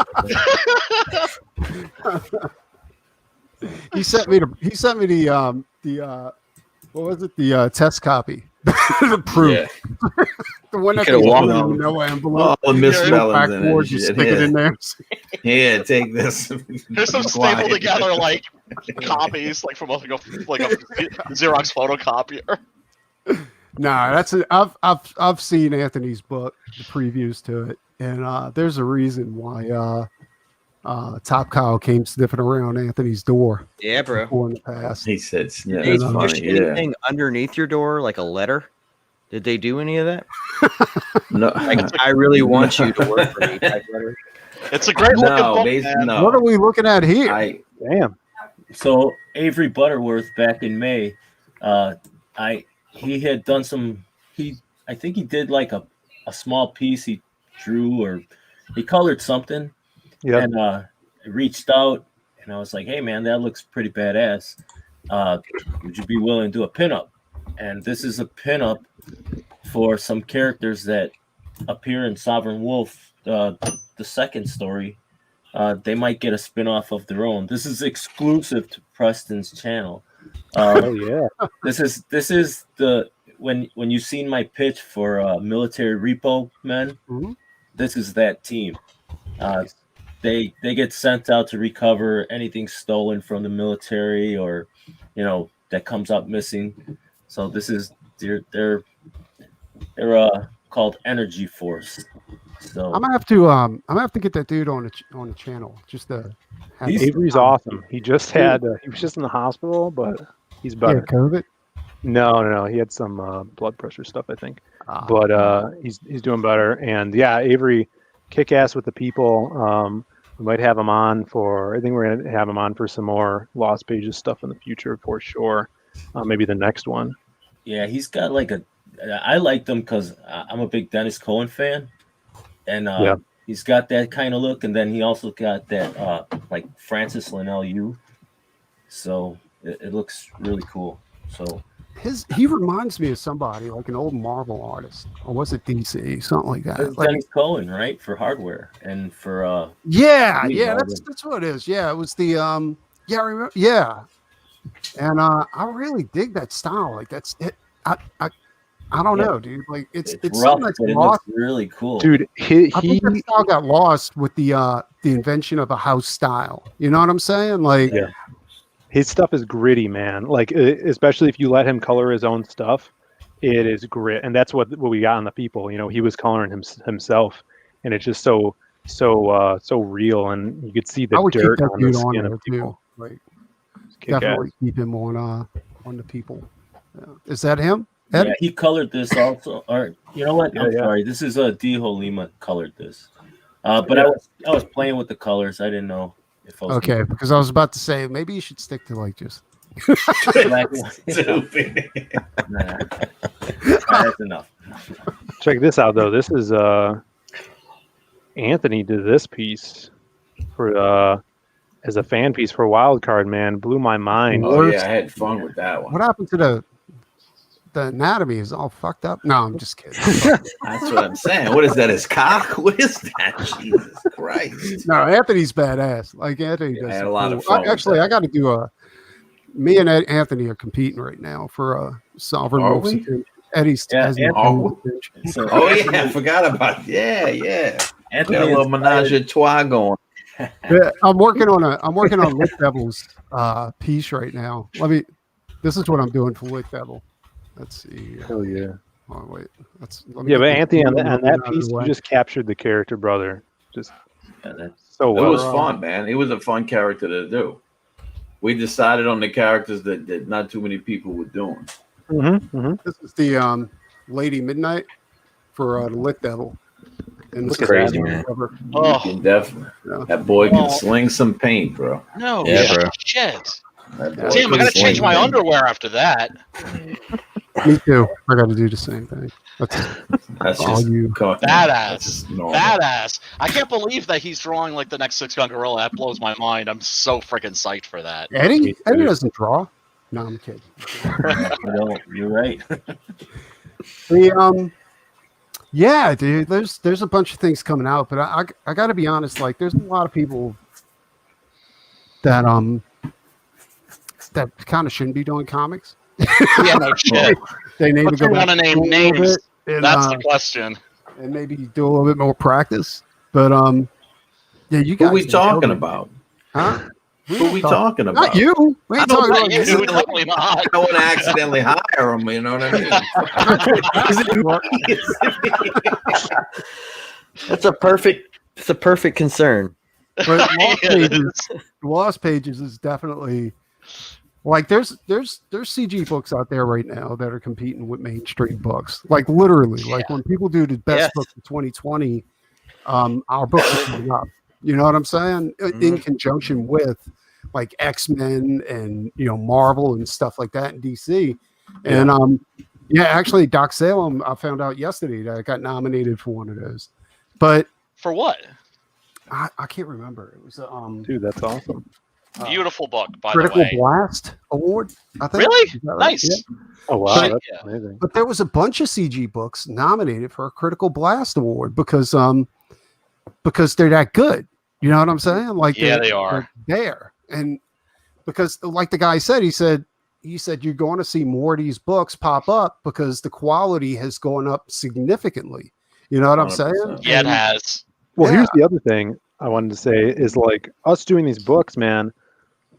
He sent me the what was it? The test copy. The proof. Yeah. The one that could've they walked put in on. no envelope. Oh, misspellings Backboard, and just shit. stick it in there. Here, take this. There's some Be stapled quiet. together like copies, like from like a Xerox photocopier. Nah, I've seen Anthony's book, the previews to it, and there's a reason why Top Kyle came sniffing around Anthony's door Yeah, bro. before in the past. He said, Did "Yeah, they that's push funny." Yeah. anything underneath your door, like a letter? Did they do any of that? No, Like, I really want you to work for me. Type letter? It's a great looking no, book, basically, man. What are no. we looking at here? Damn. So Avery Butterworth back in May, he had done some. I think he did like a small piece he drew or he colored something, Yep. and I reached out and I was like, "Hey man, that looks pretty badass. Would you be willing to do a pinup?" And this is a pinup for some characters that appear in Sovereign Wolf, the second story. They might get a spin-off of their own. This is exclusive to Preston's channel. Oh yeah. This is the when you seen my pitch for military repo men. Mhm. This is that team. They get sent out to recover anything stolen from the military or that comes up missing. So this is they're called Energy Force. So I'm gonna have to get that dude on the channel just to. Have Avery's awesome. He just had he was just in the hospital, but he's Yeah, better. COVID. No. He had some blood pressure stuff, I think. Ah. But he's doing better. And yeah, Avery, kick ass with the people. We might have him on for. I think we're gonna have him on for some more Lost Pages stuff in the future for sure. Maybe the next one. yeah, he's got like I liked him because I'm a big Dennis Cohen fan, and Yeah. he's got that kind of look, and then he also got that like Francis Linnell Yu, so it looks really cool. So He reminds me of somebody like an old Marvel artist, or was it DC, something like that? it's Like, Dennis Cohen, right, for Hardware and for yeah, Green Goblin. that's what it is. Yeah, it was the yeah, I remember, yeah, and I really dig that style. Like that's it. I don't know, dude. Like it's rough, something that's but it lost. looks really cool, Dude, I think that style got lost with the invention of a house style. You know what I'm saying? Like, Yeah. His stuff is gritty, man. Like especially if you let him color his own stuff, it is grit, and that's what we got on the people. He was coloring himself, and it's just so real, and you could see the I would keep dirt that on the dude on skin there of too. people. Like, Kick ass. definitely keep him on the people. Yeah. Is that him? Ed? Yeah, he colored this also. Or you know what? I'm Yeah. sorry. This is Dijo Lima colored this. But I was playing with the colors. I didn't know if I was Okay, because I was about to say maybe you should stick to like just. black and white. Stupid. Nah. That's enough. Check this out, though. This is Anthony did this piece for as a fan piece for Wildcard, man. Blew my mind. Oh yeah, I had fun with that one. What happened to the anatomy? Is all fucked up? No, I'm just kidding. That's what I'm saying. What is that? His cock? What is that? Jesus Christ! No, Anthony's badass. Like Anthony Yeah, does. I had some a lot cool- of fun with Actually, that. I got to do me and Anthony are competing right now for Sovereign Are Wolves. we? Eddie's Yeah, has an Anthony- attention. So Oh yeah, I forgot about. Yeah. Anthony Got a little inspired- menage a trois going. Yeah, I'm working on Lit Devil's piece right now. This is what I'm doing for Lit Devil. Let's see. Hell yeah. Oh wait. Let me Yeah, get but the Anthony, on camera that out of the piece, you way. just captured the character, brother. Just Yeah, that's so It well. was fun, man. It was a fun character to do. We decided on the characters that not too many people were doing. This is the Lady Midnight for the Lit Devil. And Look this at is that, the man. cover. You Oh can definitely. Yeah. That boy can Oh. sling some paint, bro. no, Yeah, bro. shit! That boy Damn, I can gotta sling change my paint. underwear after that. Me too. I got to do the same thing. That's That's all just you. That's Badass. just normal. Badass! I can't believe that he's drawing like the next Six Gun Gorilla. That blows my mind. I'm so freaking psyched for that. Eddie doesn't draw. No, I'm kidding. you're right. Yeah, dude. There's a bunch of things coming out, but I got to be honest. Like, there's a lot of people that kind of shouldn't be doing comics. Yeah, no shit. They need But to go you back want to to name school a little names? bit, And, That's the question. And maybe do a little bit more practice. But yeah, you guys. Who we talking about? Huh? Who we talking about? Not you. We ain't talking about You, you. definitely not. I don't want to accidentally hire him. You know what I mean? That's a perfect concern. But Lost Pages is definitely like there's CG books out there right now that are competing with mainstream books. Like literally, like when people do the best book of 2020, our books are coming up. You know what I'm saying? In conjunction with like X-Men and Marvel and stuff like that in DC. And actually Doc Salem, I found out yesterday that I got nominated for one of those. But for what? I can't remember. It was dude, that's awesome. Beautiful book, by Critical the way. Blast Award, I think. Really? Right? Nice. Yeah. Oh wow, that's amazing. But there was a bunch of CG books nominated for a Critical Blast Award because they're that good. You know what I'm saying? Like they are there. And because like the guy said, he said you're going to see more of these books pop up because the quality has gone up significantly. You know what I'm saying? Yeah, it has. Well, here's the other thing I wanted to say is like us doing these books, man,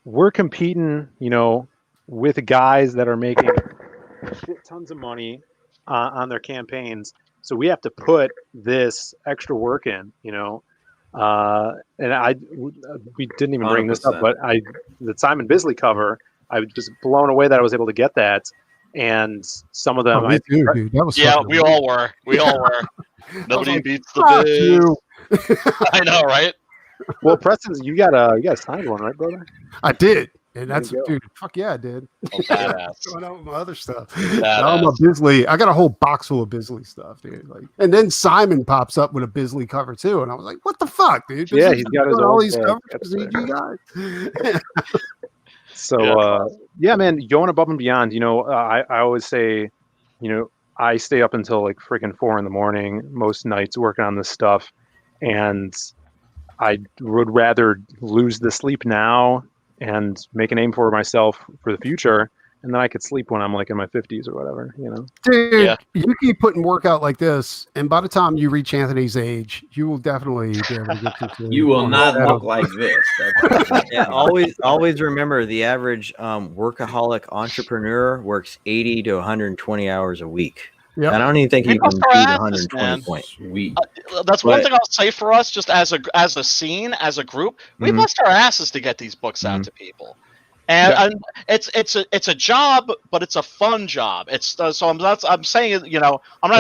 we're competing, with guys that are making shit tons of money on their campaigns. So we have to put this extra work in, and we didn't even bring this up, but the Simon Bisley cover, I was just blown away that I was able to get that. And some of them, dude, that was we all were. Nobody beats the Biz. I know, right? Well, Preston, you got signed one, right, brother? I did, and that's dude. Fuck yeah, I did. Oh, badass. Going out with my other stuff. I'm a Bisley. I got a whole box full of Bisley stuff, dude. Like, and then Simon pops up with a Bisley cover too, and I was like, "What the fuck, dude?" Yeah, he's got all these covers for CG guys. So yeah, man, going above and beyond. I always say, I stay up until like freaking 4 a.m. most nights working on this stuff, and I would rather lose the sleep now and make a name for myself for the future, and then I could sleep when I'm like in my 50s or whatever. Dude, you keep putting work out like this, and by the time you reach Anthony's age, you will definitely be able to get to. You will not look like this. Yeah, always remember the average workaholic entrepreneur works 80 to 120 hours a week. Yep. I don't even think he can do 120 points. That's one thing I'll say for us, just as a scene, as a group, we bust our asses to get these books out to people. And it's a job, but it's a fun job. I'm saying, I'm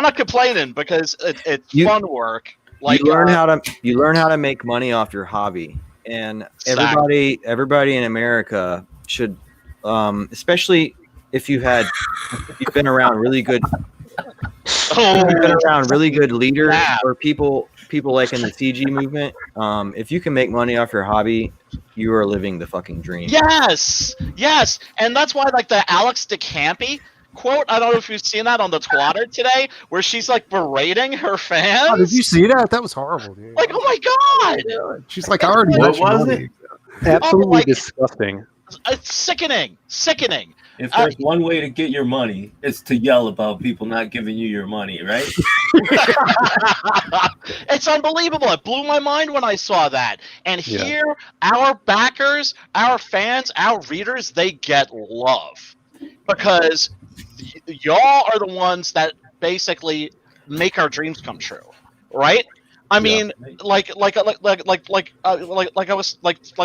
not complaining because it's fun work. Like you learn how to make money off your hobby, and everybody in America should, especially if you've been around really good, leaders or people like in the CG movement. If you can make money off your hobby, you are living the fucking dream. Yes, and that's why like the Alex DeCampi quote. I don't know if you've seen that on the Twitter today, where she's like berating her fans. Oh, did you see that? That was horrible, dude. Like, oh my god! She's like, I already. What was it? Absolutely disgusting. It's sickening. If there's one way to get your money, it's to yell about people not giving you your money, right? It's unbelievable. It blew my mind when I saw that. And here, our backers, our fans, our readers, they get love. Because y'all are the ones that basically make our dreams come true. Right? I mean, like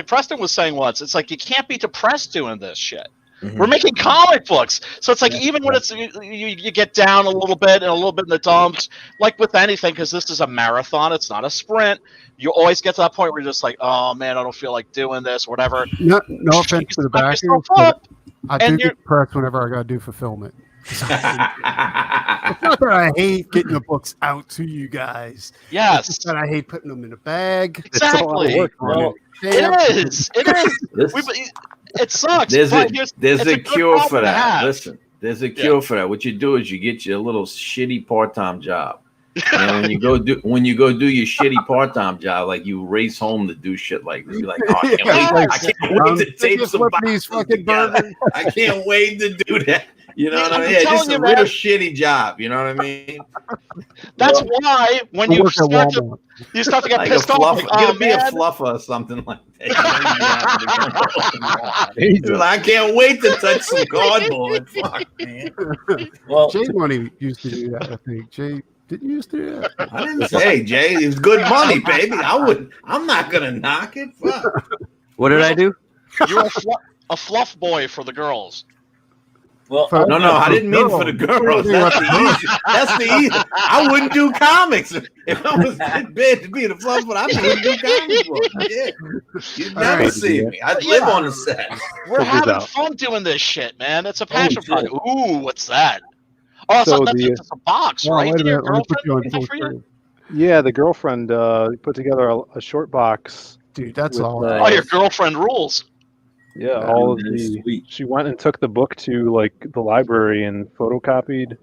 Preston was saying once, it's like you can't be depressed doing this shit. Mm-hmm. We're making comic books, so it's like even when it's you get down a little bit and a little bit in the dumps, like with anything, because this is a marathon, it's not a sprint. You always get to that point where you're just like, oh man, I don't feel like doing this, or whatever. No offense to the backers, I do get depressed whenever I got to do fulfillment. It's not that I hate getting the books out to you guys. Yes, it's just that I hate putting them in a bag. Exactly. It is. It sucks. There's a cure for that. Listen, there's a cure for that. What you do is you get your little shitty part-time job. And when you go do your shitty part-time job, like you race home to do shit like this, you're like, oh, I can't wait to tape some boxes together. I can't wait to do that. You know what I I'm mean? Yeah, telling just you, a real man. shitty job. You know what I mean? That's why when I you work at start to Walmart. you start to get Like a pissed off, fluff, like, oh be a man, fluffer or something like that. You know, you happen to go. Jesus. You're like, I can't wait to touch some cardboard. Fuck, man. Well, Jay Money used to do that. I think Jay didn't you used to do that. I didn't say, Jay, it's good money, baby. I'm not gonna knock it. Fuck. What did I do? you're a fluff boy for the girls. well, For- No, I didn't mean for the girls. That's the easy. That's the easy. I wouldn't do comics if I was in bed to be the fluff, but I wouldn't do comic books. Yeah. You'd never right, see me. I'd live on the set. We're Check this having out. fun doing this shit, man. It's a passion shit. project. Ooh, what's that? Oh, So that's a box, Oh, right? wait a Did your minute. Let me put you on girlfriend full make that for you? screen. Yeah, the girlfriend put together a short box. Dude, that's With, all. Oh, your girlfriend rules. Yeah, all of That is the. sweet. She went and took the book to like the library and photocopied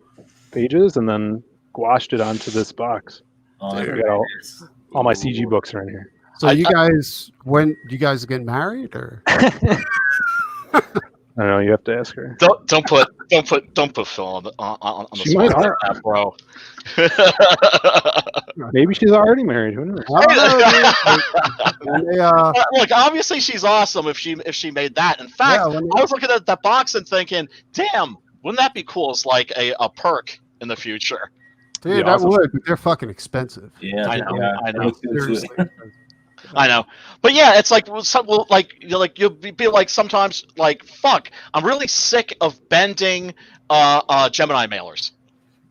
pages, and then squashed it onto this box. Oh, Dude. We got all my CG books are in here. So you guys, when you guys get married, or I don't know. You have to ask her. Don't put Phil on the She spot might like are. that, bro. Maybe she's already married. Who knows? I don't know, dude. They, Look, obviously she's awesome if she made that. In fact, yeah, when I was looking at that box and thinking, damn, wouldn't that be cool as like a perk in the future? dude, Yeah, that awesome. would, but they're fucking expensive. Yeah, I know, yeah. I know. looked into it. Seriously. I know, but yeah, it's like you'll be like sometimes like fuck. I'm really sick of bending Gemini mailers.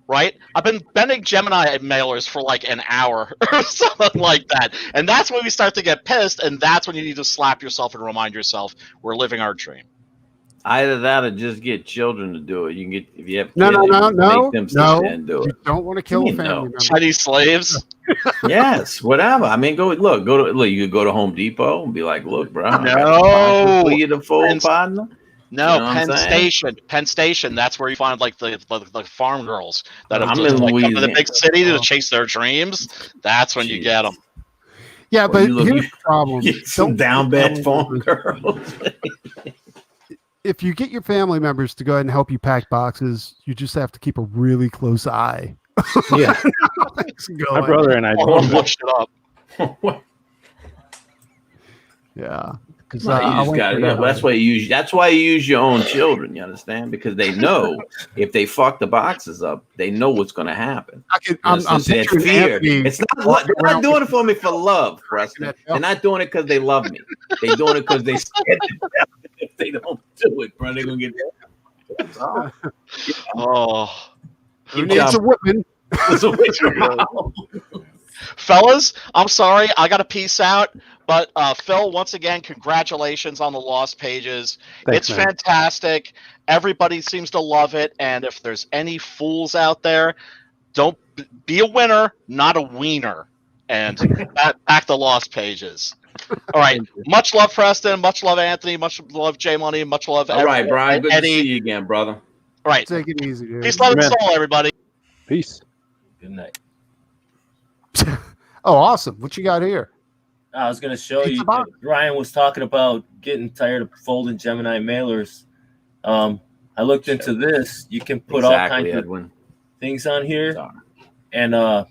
Right? I've been bending Gemini mailers for like an hour or something like that, and that's when we start to get pissed, and that's when you need to slap yourself and remind yourself we're living our dream. Either that or just get children to do it. You can get if you have kids, No, you can make them sit no. there and do You it. don't want to kill a You family know. member. Chinese slaves. Yes, whatever. I mean, go to you could go to Home Depot and be like, look, bro, I got No. for you to full And- partner. No, You know what I'm saying? Penn Station. That's where you find like the farm girls that have I'm just in like come to the Louisiana. big city to chase their dreams. That's when you get them. Yeah, Well, but you look- here's the problem. Some Don't down get bad family farm members- girls. If you get your family members to go ahead and help you pack boxes, you just have to keep a really close eye. Yeah, Things go my like- brother and I. Oh, both- look shit up. Yeah, because You just gotta, that's why you use your own children. You understand? Because they know if they fuck the boxes up, they know what's going to happen. I'm It's that picturing fear. Anthony It's not. They're not doing it for me for love, Preston. They're not doing it because they love me. They're doing it because they scared to death. If they don't do it, bro, they're gonna get. That's all. Oh, Who needs a whipping? fellas, I'm sorry, I got to peace out. But Phil, once again, congratulations on the Lost Pages. Thanks, It's man. fantastic. Everybody seems to love it. And if there's any fools out there, don't be a winner, not a wiener. And back the Lost Pages. All right. Much love, Preston. Much love, Anthony. Much love, J Money. Much love, All right, Brian. Good Eddie. to see you again, brother. All right. Take it easy, dude. Peace, love, and Amen. soul, everybody. Peace. Good night. Oh, awesome! What you got here? I was gonna show It's you. about- Ryan was talking about getting tired of folding Gemini mailers. I looked into this. You can put all kinds of Edwin. things on here, Sorry. and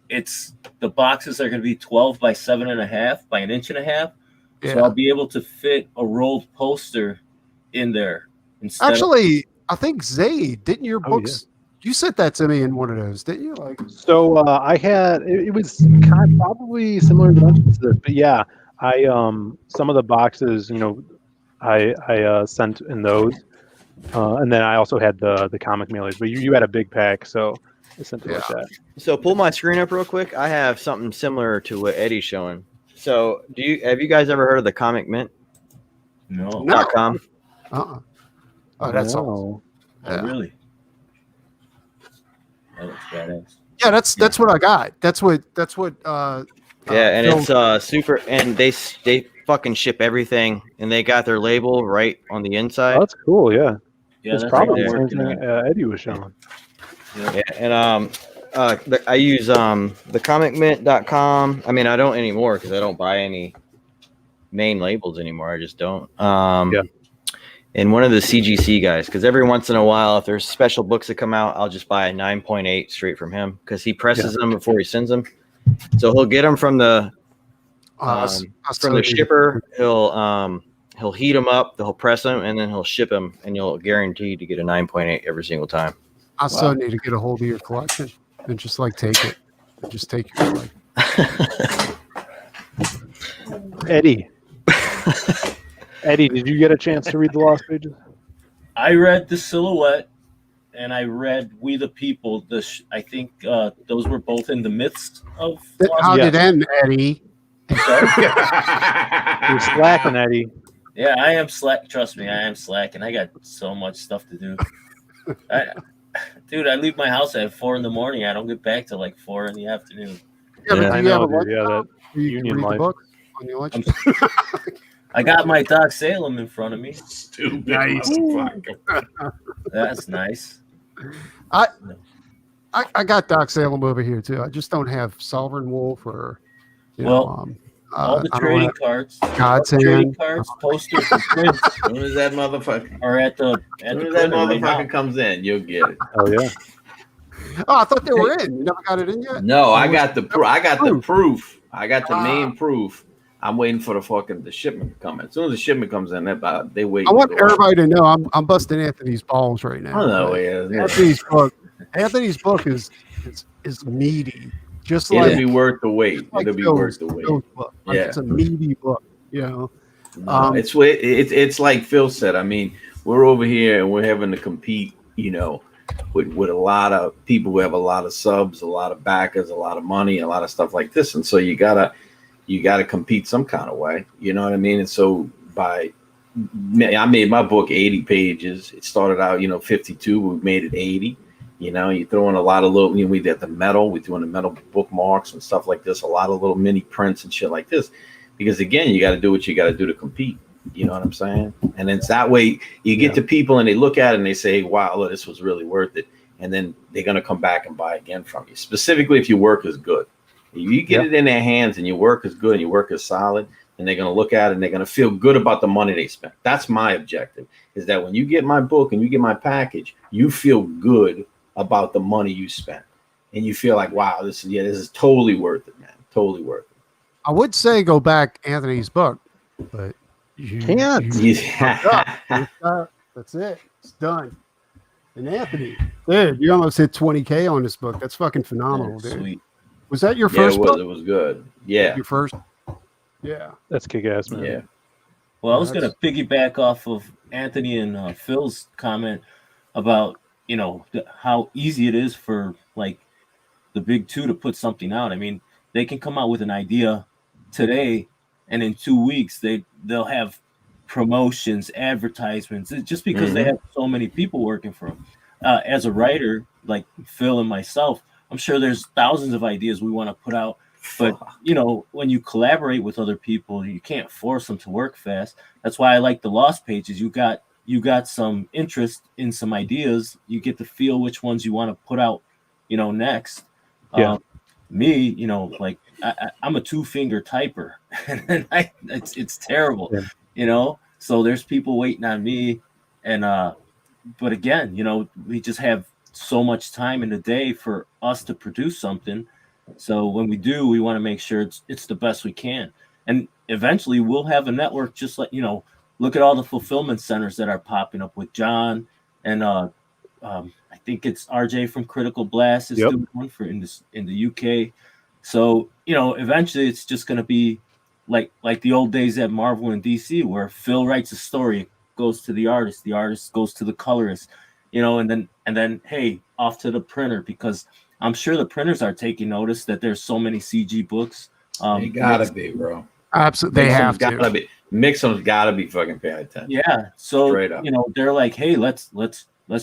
it's the boxes are going to be 12 by 7.5 by 1.5 inches. So I'll be able to fit a rolled poster in there instead. Actually, I think Zaid, didn't your Oh, books? You sent that to me in one of those, didn't you? Like, So I had it was kind of probably similar dimensions to this, but yeah, I some of the boxes, I sent in those, and then I also had the comic mailers. But you had a big pack, so I sent it like that. So pull my screen up real quick. I have something similar to what Eddie's showing. So have you guys ever heard of the Comic Mint? No. .com? oh, that's all. No. Oh, really? That looks badass. Yeah, that's what I got. That's what. Yeah, and Phil- it's super, and they fucking ship everything, and they got their label right on the inside. Oh, that's cool. Yeah, Yeah, it's that's probably what the I'm same working thing on. Eddie was showing. Yeah, and I use the comicmint.com. I mean, I don't anymore because I don't buy any main labels anymore. I just don't. Yeah. and one of the CGC guys, because every once in a while, if there's special books that come out, I'll just buy a 9.8 straight from him because he presses them before he sends them. So he'll get them from the shipper. He'll heat them up, he'll press them, and then he'll ship them, and you'll guarantee to get a 9.8 every single time. I still need to get a hold of your collection and just like take it. Just take your like. Eddie. Eddie, did you get a chance to read the Lost Pages? I read The Silhouette, and I read We the People. I think those were both in the midst of. How did it end, Eddie? You're slacking, Eddie. Yeah, I am slack. Trust me, I am slacking. I got so much stuff to do. Dude, I leave my house at 4 a.m. I don't get back till like 4 p.m. Yeah, but I know, dude. Yeah, that union life. On your lunch? I got my Doc Salem in front of me. Stupid Nice. motherfucker. That's nice. I got Doc Salem over here too. I just don't have Sovereign Wolf or all the trading cards, God's trading Hand. cards, posters, and prints As soon as that motherfucker, are at the motherfucker comes in, you'll get it. Oh yeah. Oh, I thought they were in. You never got it in yet? No, I got the proof. I got the proof. I got the main proof. I'm waiting for the shipment to come in. As soon as the shipment comes in, they wait. I want everybody to know I'm busting Anthony's balls right now. I know, yeah. Anthony's book is meaty. Just It'll like be worth the wait. like It'll be worth the wait. book. Like, Yeah. It's a meaty book, you know. No, it's like Phil said. I mean, we're over here and we're having to compete, with a lot of people who have a lot of subs, a lot of backers, a lot of money, a lot of stuff like this. And so you gotta compete some kind of way. You know what I mean? And so I made my book 80 pages. It started out, 52. We made it 80. You throw in a lot of little, we did the metal, we threw in the metal bookmarks and stuff like this, a lot of little mini prints and shit like this. Because again, you got to do what you got to do to compete. You know what I'm saying? And it's that way you get to people and they look at it and they say, wow, look, this was really worth it. And then they're going to come back and buy again from you, specifically if your work is good. If you get it in their hands and your work is good and your work is solid, and they're going to look at it and they're going to feel good about the money they spent. That's my objective, is that when you get my book and you get my package, you feel good about the money you spent. And you feel like, wow, this is totally worth it, man. Totally worth it. I would say go back Anthony's book, but you can't. That's it. It's done. And Anthony, dude, you almost hit 20K on this book. That's fucking phenomenal, dude. Sweet. Was that your first book? It was good. Yeah. Your first? Yeah. That's kick-ass, man. Yeah. Well, I was going to piggyback off of Anthony and Phil's comment about, how easy it is for like the big two to put something out. I mean, they can come out with an idea today, and in 2 weeks they'll have promotions, advertisements, just because they have so many people working for them. As a writer, like Phil and myself, I'm sure there's thousands of ideas we want to put out, but when you collaborate with other people, you can't force them to work fast. That's why I like the Lost Pages. You got some interest in some ideas. You get to feel which ones you want to put out, next. Yeah. Me, like I'm a 2-finger typer, and it's terrible, So there's people waiting on me, and but again, we just have so much time in the day for us to produce something. So when we do, we want to make sure it's the best we can, and eventually we'll have a network. Just like look at all the fulfillment centers that are popping up with John, and I think it's RJ from Critical Blast is doing one in the UK. So eventually it's just going to be like the old days at Marvel and DC, where Phil writes a story, goes to the artist goes to the colorist, and then hey, off to the printer, because I'm sure the printers are taking notice that there's so many CG books. They gotta be, bro. Absolutely, they have to. Gotta be. Mixum's gotta be fucking paying attention. Yeah, so they're like, hey, let's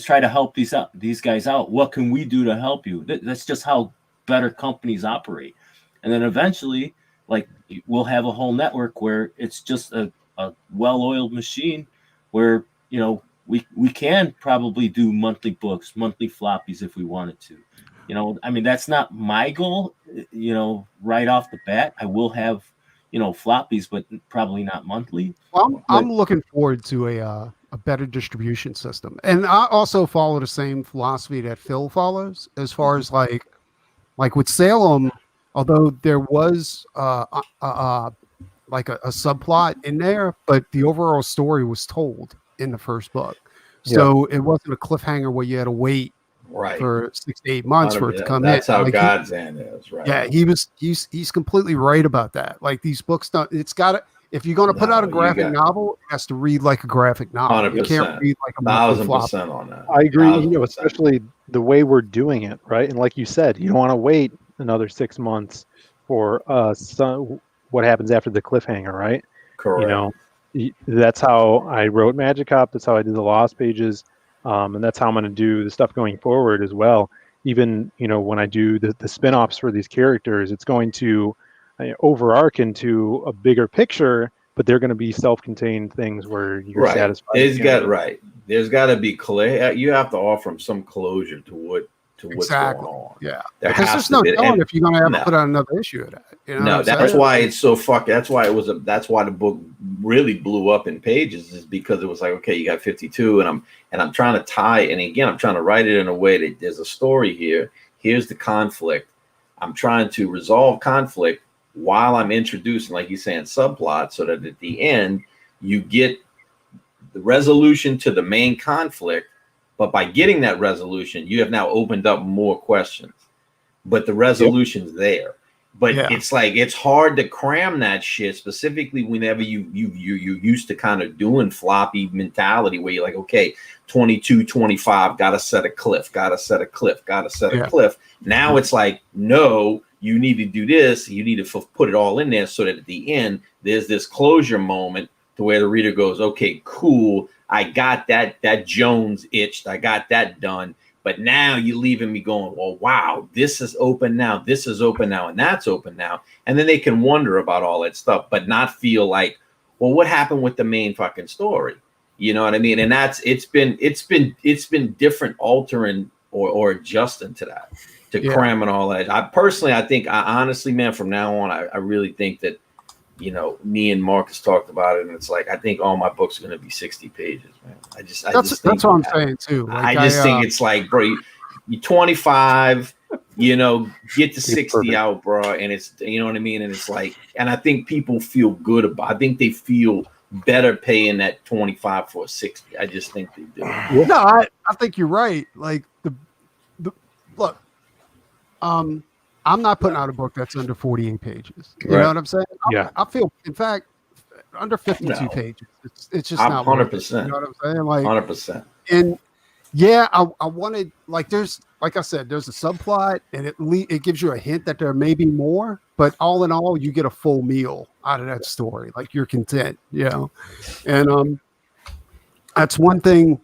try to help these guys out. What can we do to help you? That's just how better companies operate. And then eventually, like, we'll have a whole network where it's just a well-oiled machine where we can probably do monthly books, monthly floppies if we wanted to. I mean, that's not my goal, right off the bat. I will have floppies, but probably not monthly. Well, I'm looking forward to a better distribution system. And I also follow the same philosophy that Phil follows, as far as like with Salem, although there was like a subplot in there, but the overall story was told in the first book. So it wasn't a cliffhanger where you had to wait for 6 to 8 months for it to come in. That's how like God's End is, right? Yeah, he's completely right about that. Like these books don't, it's got to, if you're going to put out a graphic novel, it has to read like a graphic novel. 100%. You can't read like a 1,000% on that. I agree. 1,000%. Especially the way we're doing it, right? And like you said, you don't want to wait another 6 months for what happens after the cliffhanger, right? Correct. That's how I wrote Magic Cop. That's how I did the Lost Pages, and that's how I'm going to do the stuff going forward as well. Even when I do the spin-offs for these characters, it's going to overarch into a bigger picture, but they're going to be self-contained things where you're satisfied. There's got to be clear. You have to offer them some closure to what's going on. Yeah, because there's no telling if you're going to have to put out another issue of that. That's why it's so That's why that's why the book really blew up in pages, is because it was like, okay, you got 52, and I'm trying to tie, and again, I'm trying to write it in a way that there's a story here. Here's the conflict. I'm trying to resolve conflict while I'm introducing, like you're saying, subplots, so that at the end you get the resolution to the main conflict. But by getting that resolution, you have now opened up more questions. But the resolution's there. But it's like, it's hard to cram that shit, specifically whenever you used to kind of doing floppy mentality where you're like, okay, 22, 25, got to set a cliff, got to set a cliff, got to set a cliff. Now it's like, no, you need to do this. You need to put it all in there so that at the end, there's this closure moment to where the reader goes, okay, cool. I got that Jones itched. I got that done. But now you're leaving me going, well, wow, this is open now. This is open now. And that's open now. And then they can wonder about all that stuff, but not feel like, well, what happened with the main fucking story? You know what I mean? And it's been different, altering or adjusting to that, to cramming all that. I think, honestly, man, from now on, I really think that, me and Marcus talked about it, and it's like, I think all my books are going to be 60 pages, man. That's what I'm saying too. Like, I think it's like, bro, you 25, get the 60 out, bro, and it's, you know what I mean? And it's like, and I think people feel good about, I think they feel better paying that 25 for a 60. I just think they do. No, I think you're right. Like the look, I'm not putting out a book that's under 48 pages. You know what I'm saying? I feel, in fact, under 52 pages. It's just not 100%. You know what I'm saying? Like 100%. And I wanted, like, there's, like I said, there's a subplot, and it gives you a hint that there may be more. But all in all, you get a full meal out of that story. Like, you're content, And that's one thing.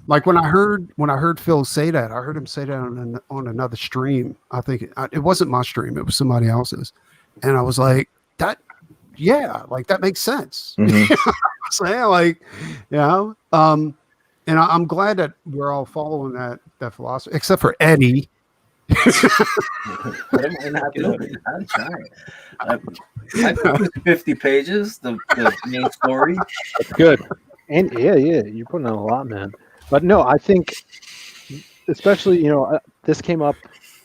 Like when I heard Phil say that, I heard him say that on another stream. I think it wasn't my stream; it was somebody else's, and I was like, "That, like that makes sense." Mm-hmm. So and I'm glad that we're all following that philosophy, except for Eddie. What am I not doing? I'm trying. I 50 pages, the main story. That's good. And you're putting on a lot, man. But no, I think, especially, this came up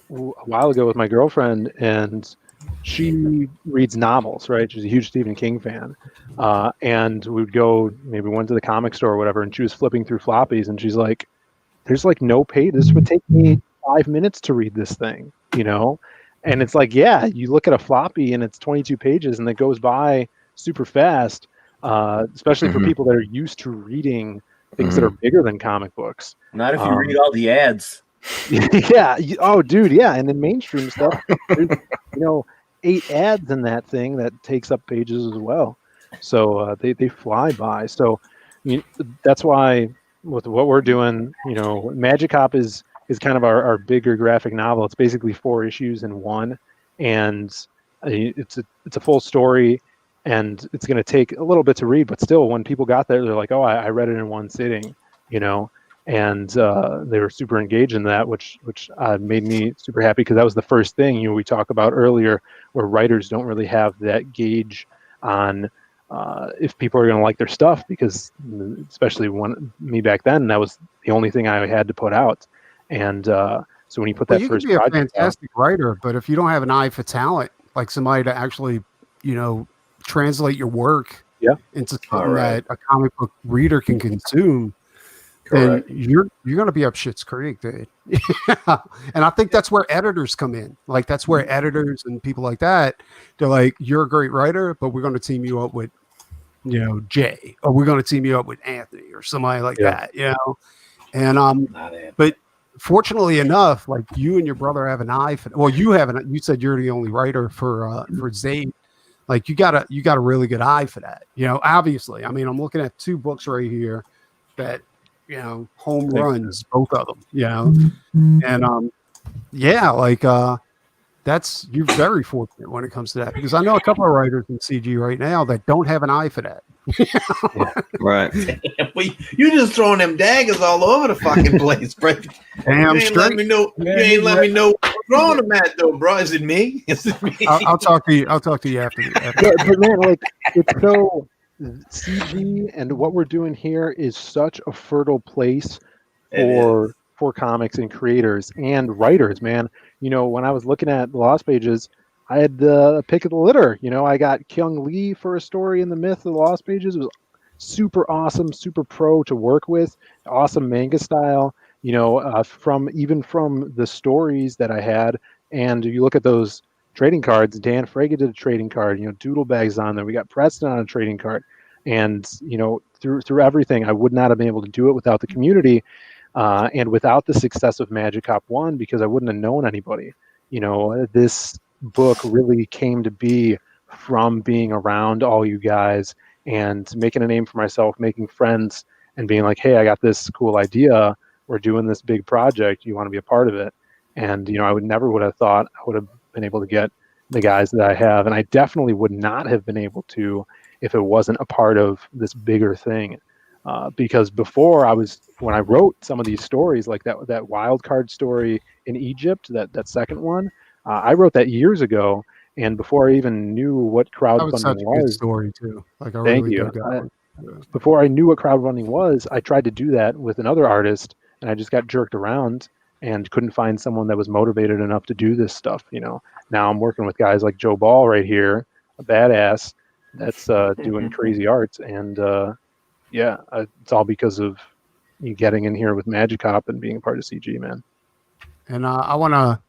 a while ago with my girlfriend, and she reads novels, right? She's a huge Stephen King fan. And we went to the comic store or whatever, and she was flipping through floppies, and she's like, there's like no page. This would take me 5 minutes to read this thing, And it's like, you look at a floppy and it's 22 pages and it goes by super fast, especially for people that are used to reading things that are bigger than comic books. Not if you read all the ads. Oh, dude. Yeah. And then mainstream stuff, 8 ads in that thing that takes up pages as well. So they fly by. So that's why with what we're doing, Magic Cop is kind of our bigger graphic novel. It's basically 4 issues in one, and it's a full story. And it's going to take a little bit to read, but still, when people got there, they're like, "Oh, I read it in one sitting," and they were super engaged in that, which made me super happy, because that was the first thing we talked about earlier, where writers don't really have that gauge on if people are going to like their stuff, because especially when me back then, that was the only thing I had to put out. And so when you put that you first can be a project fantastic writer, but if you don't have an eye for talent, like somebody to actually, translate your work into something that a comic book reader can consume, then you're going to be up shit's creek, dude. And I think that's where editors come in. Like that's where editors and people like that, they're like, you're a great writer, but we're going to team you up with, Jay, or we're going to team you up with Anthony or somebody like that, And but fortunately enough, like you and your brother have an eye for. Well, you said you're the only writer for Zaid. Like you got a really good eye for that. Obviously. I mean, I'm looking at 2 books right here that home runs, both of them. And that's you're very fortunate when it comes to that, because I know a couple of writers in CG right now that don't have an eye for that. Right. You just throwing them daggers all over the fucking place, bro. Damn you ain't let me know. You ain't let me know what's throwing them at, though, bro. Is it me? Is it me? I'll talk to you. I'll talk to you after. But man, like it's so CG, and what we're doing here is such a fertile place for comics and creators and writers, man. When I was looking at the Lost Pages, I had the pick of the litter. I got Kyung Lee for a story in the Myth of the Lost Pages. It was super awesome, super pro to work with, awesome manga style. From the stories that I had, and you look at those trading cards. Dan Fraga did a trading card. Doodle Bag's on there. We got Preston on a trading card, and through everything, I would not have been able to do it without the community. And without the success of Magic Cop 1, because I wouldn't have known anybody. This book really came to be from being around all you guys and making a name for myself, making friends, and being like, hey, I got this cool idea. We're doing this big project. You want to be a part of it? And, I would have thought I would have been able to get the guys that I have. And I definitely would not have been able to if it wasn't a part of this bigger thing. Because before when I wrote some of these stories, like that wild card story in Egypt, that second one, I wrote that years ago, and before I even knew what crowdfunding was. That was such a good story too. Like I thank really you. Before I knew what crowdfunding was, I tried to do that with another artist, and I just got jerked around and couldn't find someone that was motivated enough to do this stuff. Now I'm working with guys like Joe Ball right here, a badass that's doing crazy arts, and it's all because of you getting in here with Magic Cop and being a part of CG, man. And I want to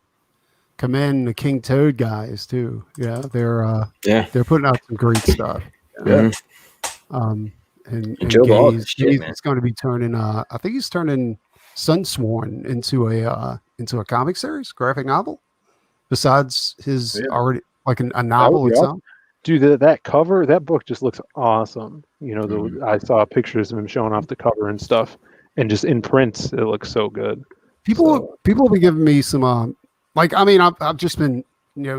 commend the King Toad guys too. Yeah, they're putting out some great stuff. Yeah. And Joe Ball Gaze is going to be turning. I think he's turning Sunsworn into a comic series, graphic novel. Besides his already like a novel itself. Dude, that cover, that book just looks awesome. I saw pictures of him showing off the cover and stuff, and just in print, it looks so good. People have been giving me some, I've just been,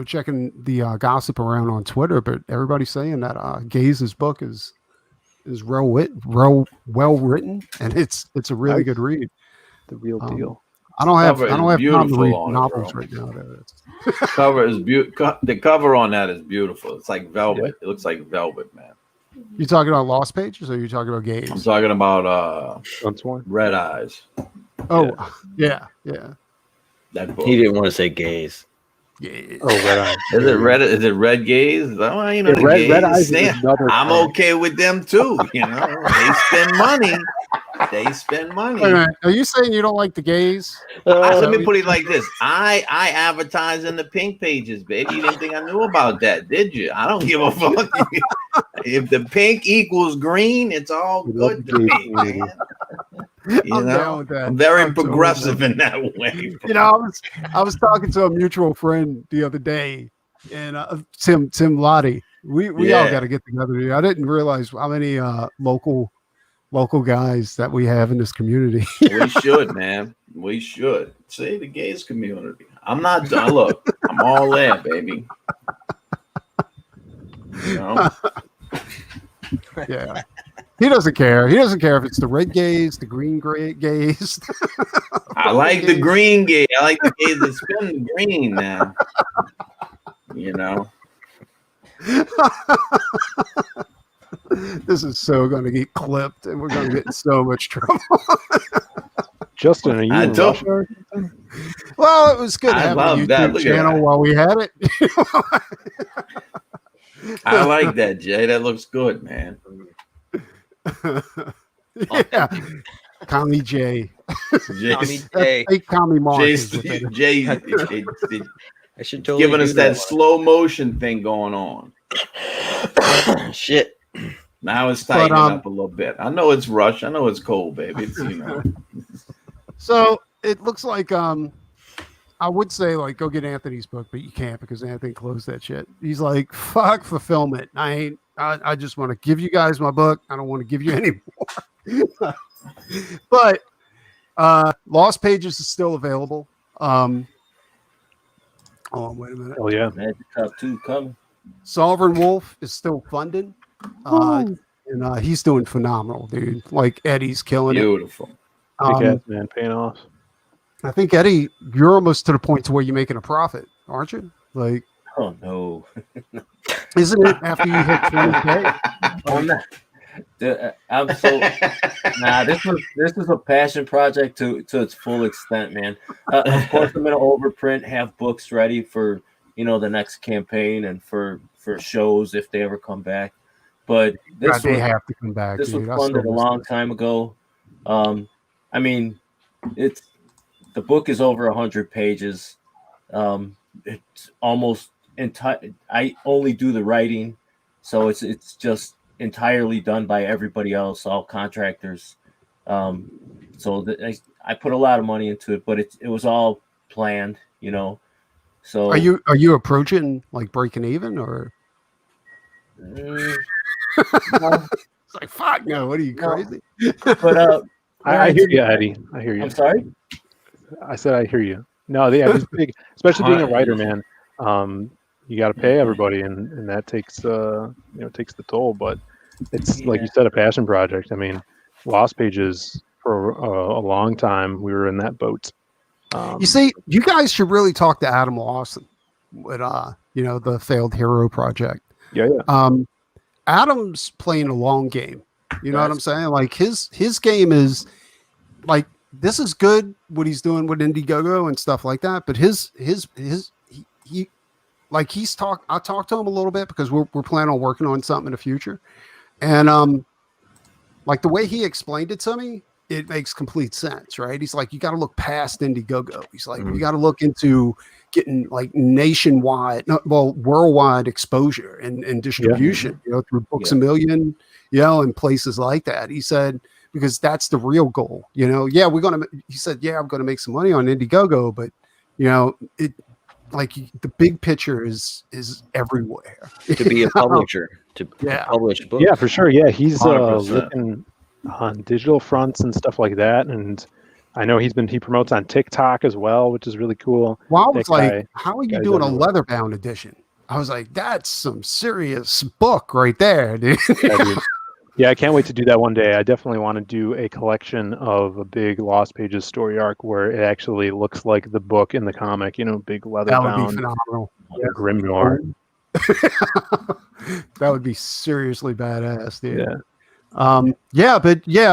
checking the gossip around on Twitter, but everybody's saying that Gaze's book is well written, and it's a really good read. The real deal. I don't have time to read novels right now. Cover is beautiful. The cover on that is beautiful. It's like velvet. It looks like velvet, man. You talking about Lost Pages, or are you talking about Gaze? I'm talking about Red Eyes. Oh, yeah. That book. He didn't want to say Gaze. Yeah. Oh, Red Eyes. Is it Red Gaze? Well, Red Eyes. I'm okay with them too. They spend money. They spend money. Wait a minute. Are you saying you don't like the Gaze? Let me put it like this: I advertise in the pink pages, baby. You didn't think I knew about that, did you? I don't give a fuck. If the pink equals green, it's all good to me, man. I'm very progressive in that way. I was talking to a mutual friend the other day, and Tim Lottie. We all got to get together here. I didn't realize how many local guys that we have in this community. We should, man. We should. See the gays community. I'm not done. Look, I'm all there, baby. Yeah. He doesn't care. He doesn't care if it's the red gaze, the green gaze. I like the green gaze. I like the gaze that spin the green, man. This is so going to get clipped, and we're going to get in so much trouble. Justin, are you I in don't- Russia or something? Well, it was good I having a love that. YouTube Look at channel that. while we had it. I like that, Jay. That looks good, man. Yeah, Commie J. Jay, Tommy That J. fake Commie Mark. Jay's, is what that is. Jay, I should totally giving us do that slow motion thing going on. one. Shit. Now it's tightening But, up a little bit. I know it's rush. I know it's cold, baby. It's, you know. So it looks like I would say like go get Anthony's book, but you can't because Anthony closed that shit. He's like, fuck fulfillment. I just want to give you guys my book. I don't want to give you any more. But Lost Pages is still available. Oh, wait a minute. Oh yeah. Magic Cup 2 coming. Sovereign Wolf is still funded. And he's doing phenomenal, dude. Like Eddie's killing Beautiful. Big it. ass man paying off. I think Eddie, you're almost to the point to where you're making a profit, aren't you? Like, Oh no. isn't it after you hit 20K? I'm not. I'm so nah. This is a passion project to its full extent, man. Of course, I'm gonna overprint, have books ready for the next campaign and for shows if they ever come back. But God, they have to come back. this was dude. I funded still a miss long it. time ago. I mean, the book is over 100 pages. It's almost entire. I only do the writing, so it's just entirely done by everybody else, all contractors. So I put a lot of money into it, but it was all planned, So Are you approaching like breaking even or? no, It's like fuck no. What are you No. crazy? but I hear you, Eddie. I hear you. I'm sorry. I said I hear you. No, yeah, these big, especially being a writer, man. You got to pay everybody, and that takes takes the toll. But it's like you said, a passion project. I mean, Lost Pages for a long time we were in that boat. You see, you guys should really talk to Adam Lawson with the Failed Hero Project. Yeah, yeah. Adam's playing a long game. You know what I'm saying? Like his game is like this is good what he's doing with Indiegogo and stuff like that. But I talked to him a little bit because we're planning on working on something in the future. And like the way he explained it to me, it makes complete sense, right? He's like, you got to look past Indiegogo. He's like, you got to look into getting like worldwide exposure and distribution, through Books A Million, and places like that. He said, because that's the real goal, he said, I'm going to make some money on Indiegogo, but it like the big picture is everywhere. To be a publisher, to publish books. Yeah, for sure. Yeah, he's 100%. looking on digital fronts and stuff like that, and I know he promotes on TikTok as well, which is really cool. Well, I was That like, guy- how are you guy's doing a everywhere. leatherbound edition? I was like, that's some serious book right there, dude. Yeah, dude. Yeah, I can't wait to do that one day. I definitely want to do a collection of a big Lost Pages story arc where it actually looks like the book in the comic, big leather That would be bound phenomenal. grimoire. That would be seriously badass, dude. Yeah. I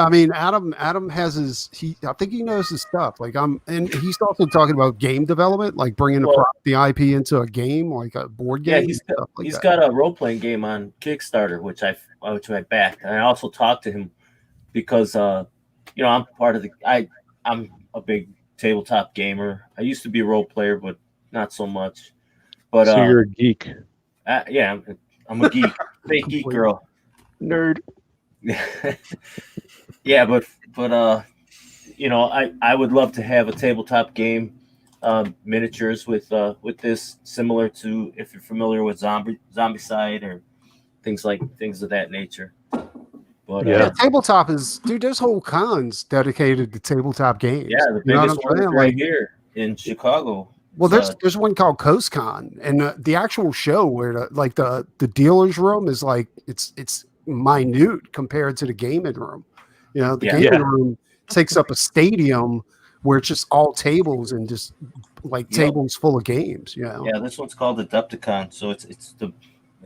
mean, Adam has I think he knows his stuff. Like and he's also talking about game development, like bringing the IP into a game, like a board game. Yeah, he's got a role playing game on Kickstarter, which I backed. And I also talked to him because I'm part of I'm a big tabletop gamer. I used to be a role player, but not so much. But So you're a geek. yeah, I'm a geek, fake geek girl, Nerd. Yeah, but I would love to have a tabletop game, miniatures with this, similar to, if you're familiar with Zombicide or things of that nature. But Yeah. tabletop is, dude, there's whole cons dedicated to tabletop games. yeah, the You know what biggest I'm one is saying? right Like, here in Chicago. well, there's one called CoastCon, and the actual show where the dealer's room is like it's minute compared to the gaming room. The gaming room takes up a stadium where it's just all tables and just like tables full of games. Yeah, this one's called Adepticon, so it's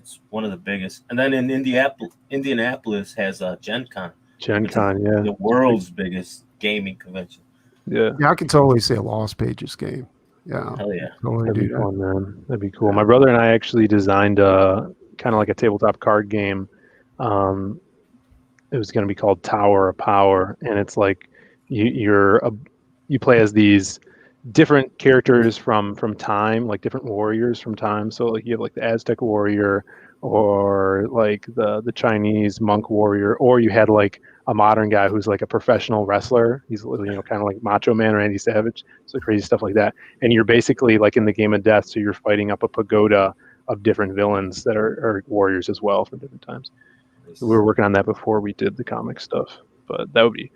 It's one of the biggest. And then in Indianapolis has Gen Con. Gen Con, yeah. The world's biggest gaming convention. Yeah. Yeah, I can totally see a Lost Pages game. Yeah. Hell yeah. Totally That'd be do that. fun, man. That'd be cool. My brother and I actually designed kind of like a tabletop card game. It was going to be called Tower of Power, and it's like you play as these different characters from time, like different warriors from time. So like you have like the Aztec warrior, or like the Chinese monk warrior, or you had like a modern guy who's like a professional wrestler. He's kind of like Macho Man or Randy Savage, so crazy stuff like that. And you're basically like in the game of death, so you're fighting up a pagoda of different villains that are warriors as well from different times. So we were working on that before we did the comic stuff, but that would be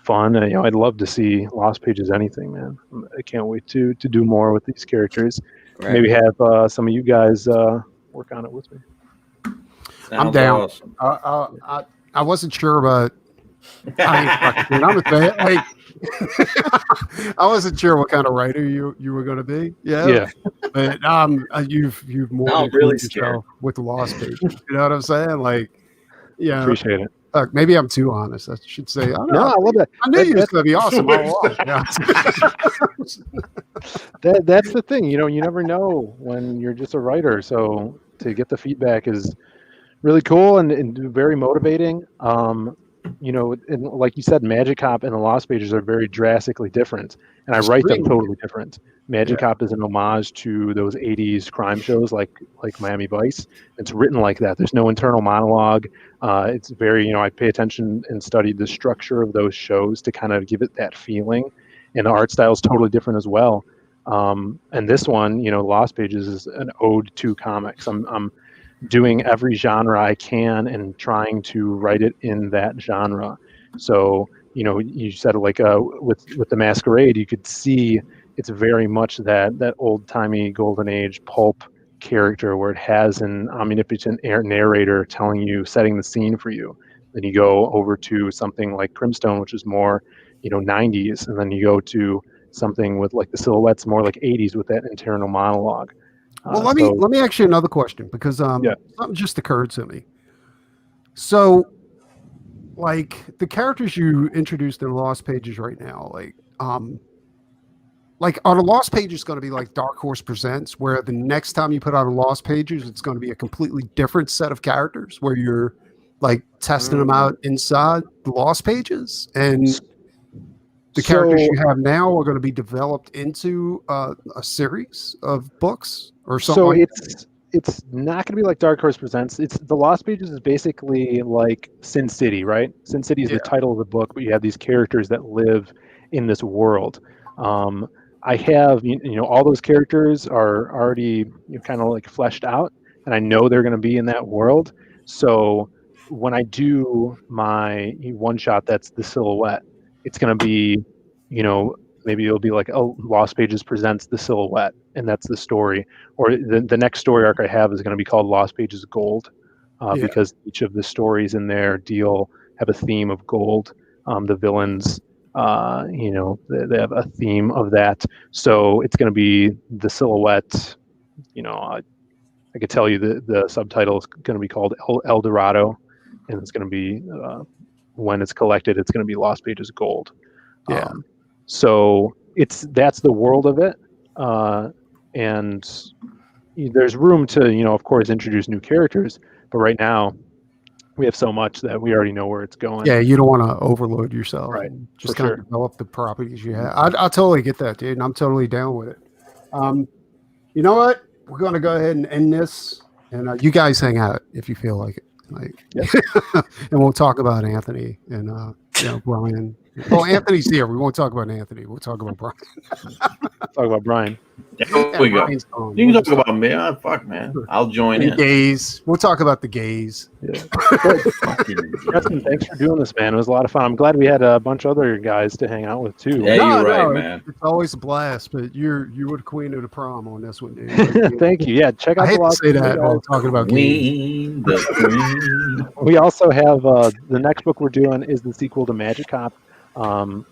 fun. And, I'd love to see Lost Pages anything, man. I can't wait to do more with these characters. Right. Maybe have some of you guys work on it with me. I'm down. Awesome. I wasn't sure, but I'm a fan. Like, I wasn't sure what kind of writer you were going to be. Yeah. But you've more than really scared with the Lost Pages. You know what I'm saying? Like, yeah. Appreciate it. Maybe I'm too honest. I should say. I love that. I knew you was going to be awesome. That's the thing. You never know when you're just a writer. So to get the feedback is really cool and very motivating. And like you said, Magic Cop and the Lost Pages are very drastically different, and I write them totally different. Magic Cop is an homage to those 80s crime shows like Miami Vice. It's written like that. There's no internal monologue. It's very, I pay attention and study the structure of those shows to kind of give it that feeling, and the art style is totally different as well. And this one, Lost Pages is an ode to comics. I'm doing every genre I can and trying to write it in that genre. So, you said like with the Masquerade, you could see it's very much that old-timey golden age pulp character where it has an omnipotent narrator telling you, setting the scene for you. Then you go over to something like Crimstone, which is more, 90s, and then you go to something with like the Silhouettes, more like 80s with that internal monologue. Well, let me ask you another question, because something just occurred to me. So, like the characters you introduced in the Lost Pages right now, like are the Lost Pages going to be like Dark Horse Presents, where the next time you put out a Lost Pages, it's going to be a completely different set of characters, where you're like testing them out inside the Lost Pages, and the characters you have now are going to be developed into a series of books or something? So it's not going to be like Dark Horse Presents. It's the Lost Pages is basically like Sin City, right? Sin City is the title of the book, but you have these characters that live in this world. I have, all those characters are already kind of like fleshed out, and I know they're going to be in that world. So when I do my one shot, that's the Silhouette, it's going to be, maybe it'll be like, oh, Lost Pages presents the Silhouette, and that's the story. Or the next story arc I have is going to be called Lost Pages Gold, because each of the stories in there have a theme of gold. The villains, they have a theme of that. So it's going to be the Silhouette. I could tell you the subtitle is going to be called El Dorado, and it's going to be, when it's collected, it's going to be Lost Pages Gold. So that's the world of it, and there's room to, of course, introduce new characters. But right now, we have so much that we already know where it's going. Yeah, you don't want to overload yourself. Right. Just kind of develop the properties you have. I totally get that, dude, and I'm totally down with it. You know what? We're going to go ahead and end this, and you guys hang out if you feel like it. And we'll talk about Anthony and Brian. Well, Anthony's here. We won't talk about Anthony. We'll talk about Brian. Talk about Brian. There we go. You can talk about me. Fuck, man. I'll join in. Gays. We'll talk about the gays. Yeah. Justin, thanks for doing this, man. It was a lot of fun. I'm glad we had a bunch of other guys to hang out with too. Yeah, you're right, man. It's always a blast. But you were the queen of the prom on this one, dude. Thank you. Yeah, check out. I hate to say that while we're talking about queen. We also have the next book we're doing is the sequel to Magic Cop. And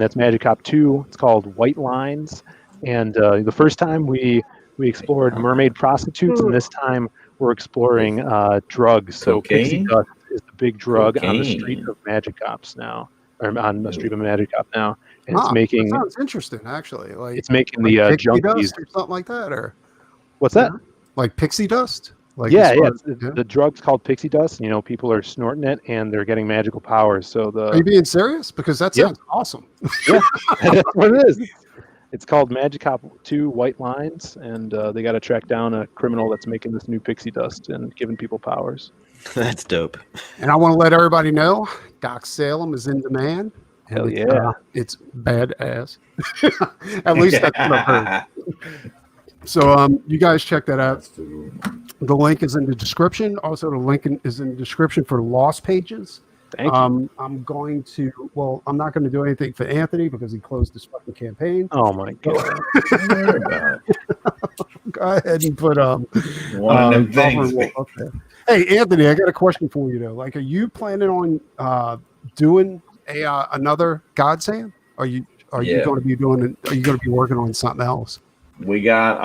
that's Magic Cop 2. It's called White Lines. And the first time we explored mermaid prostitutes, and this time we're exploring drugs. So pixie Cocaine? dust is the big drug on the Cocaine. street of Magic Ops now, or on the street of Magic Op now, and it's That making sounds interesting, actually. Like it's making like the pixie junkies. dust or something like that, or What's that? like pixie dust. Like Yeah, as yeah, far as- the drug's called pixie dust. You know, people are snorting it and they're getting magical powers. So Are you being serious? Because that Yeah. sounds awesome. yeah, that's what it is. It's called Magic Op 2 White Lines, and they got to track down a criminal that's making this new pixie dust and giving people powers. That's dope. And I want to let everybody know, Doc Salem is in demand. And Hell it's, yeah. it's badass. At least that's what I've heard. So you guys check that out. The link is in the description. Also, the link is in the description for Lost Pages. Thank you. I'm going to, well, I'm not going to do anything for Anthony because he closed his fucking campaign. Oh my god. Go ahead and put One of them things. up there. Hey, Anthony, I got a question for you though. Like, are you planning on doing another Godsend? Are you going to be doing? Are you going to be working on something else? We got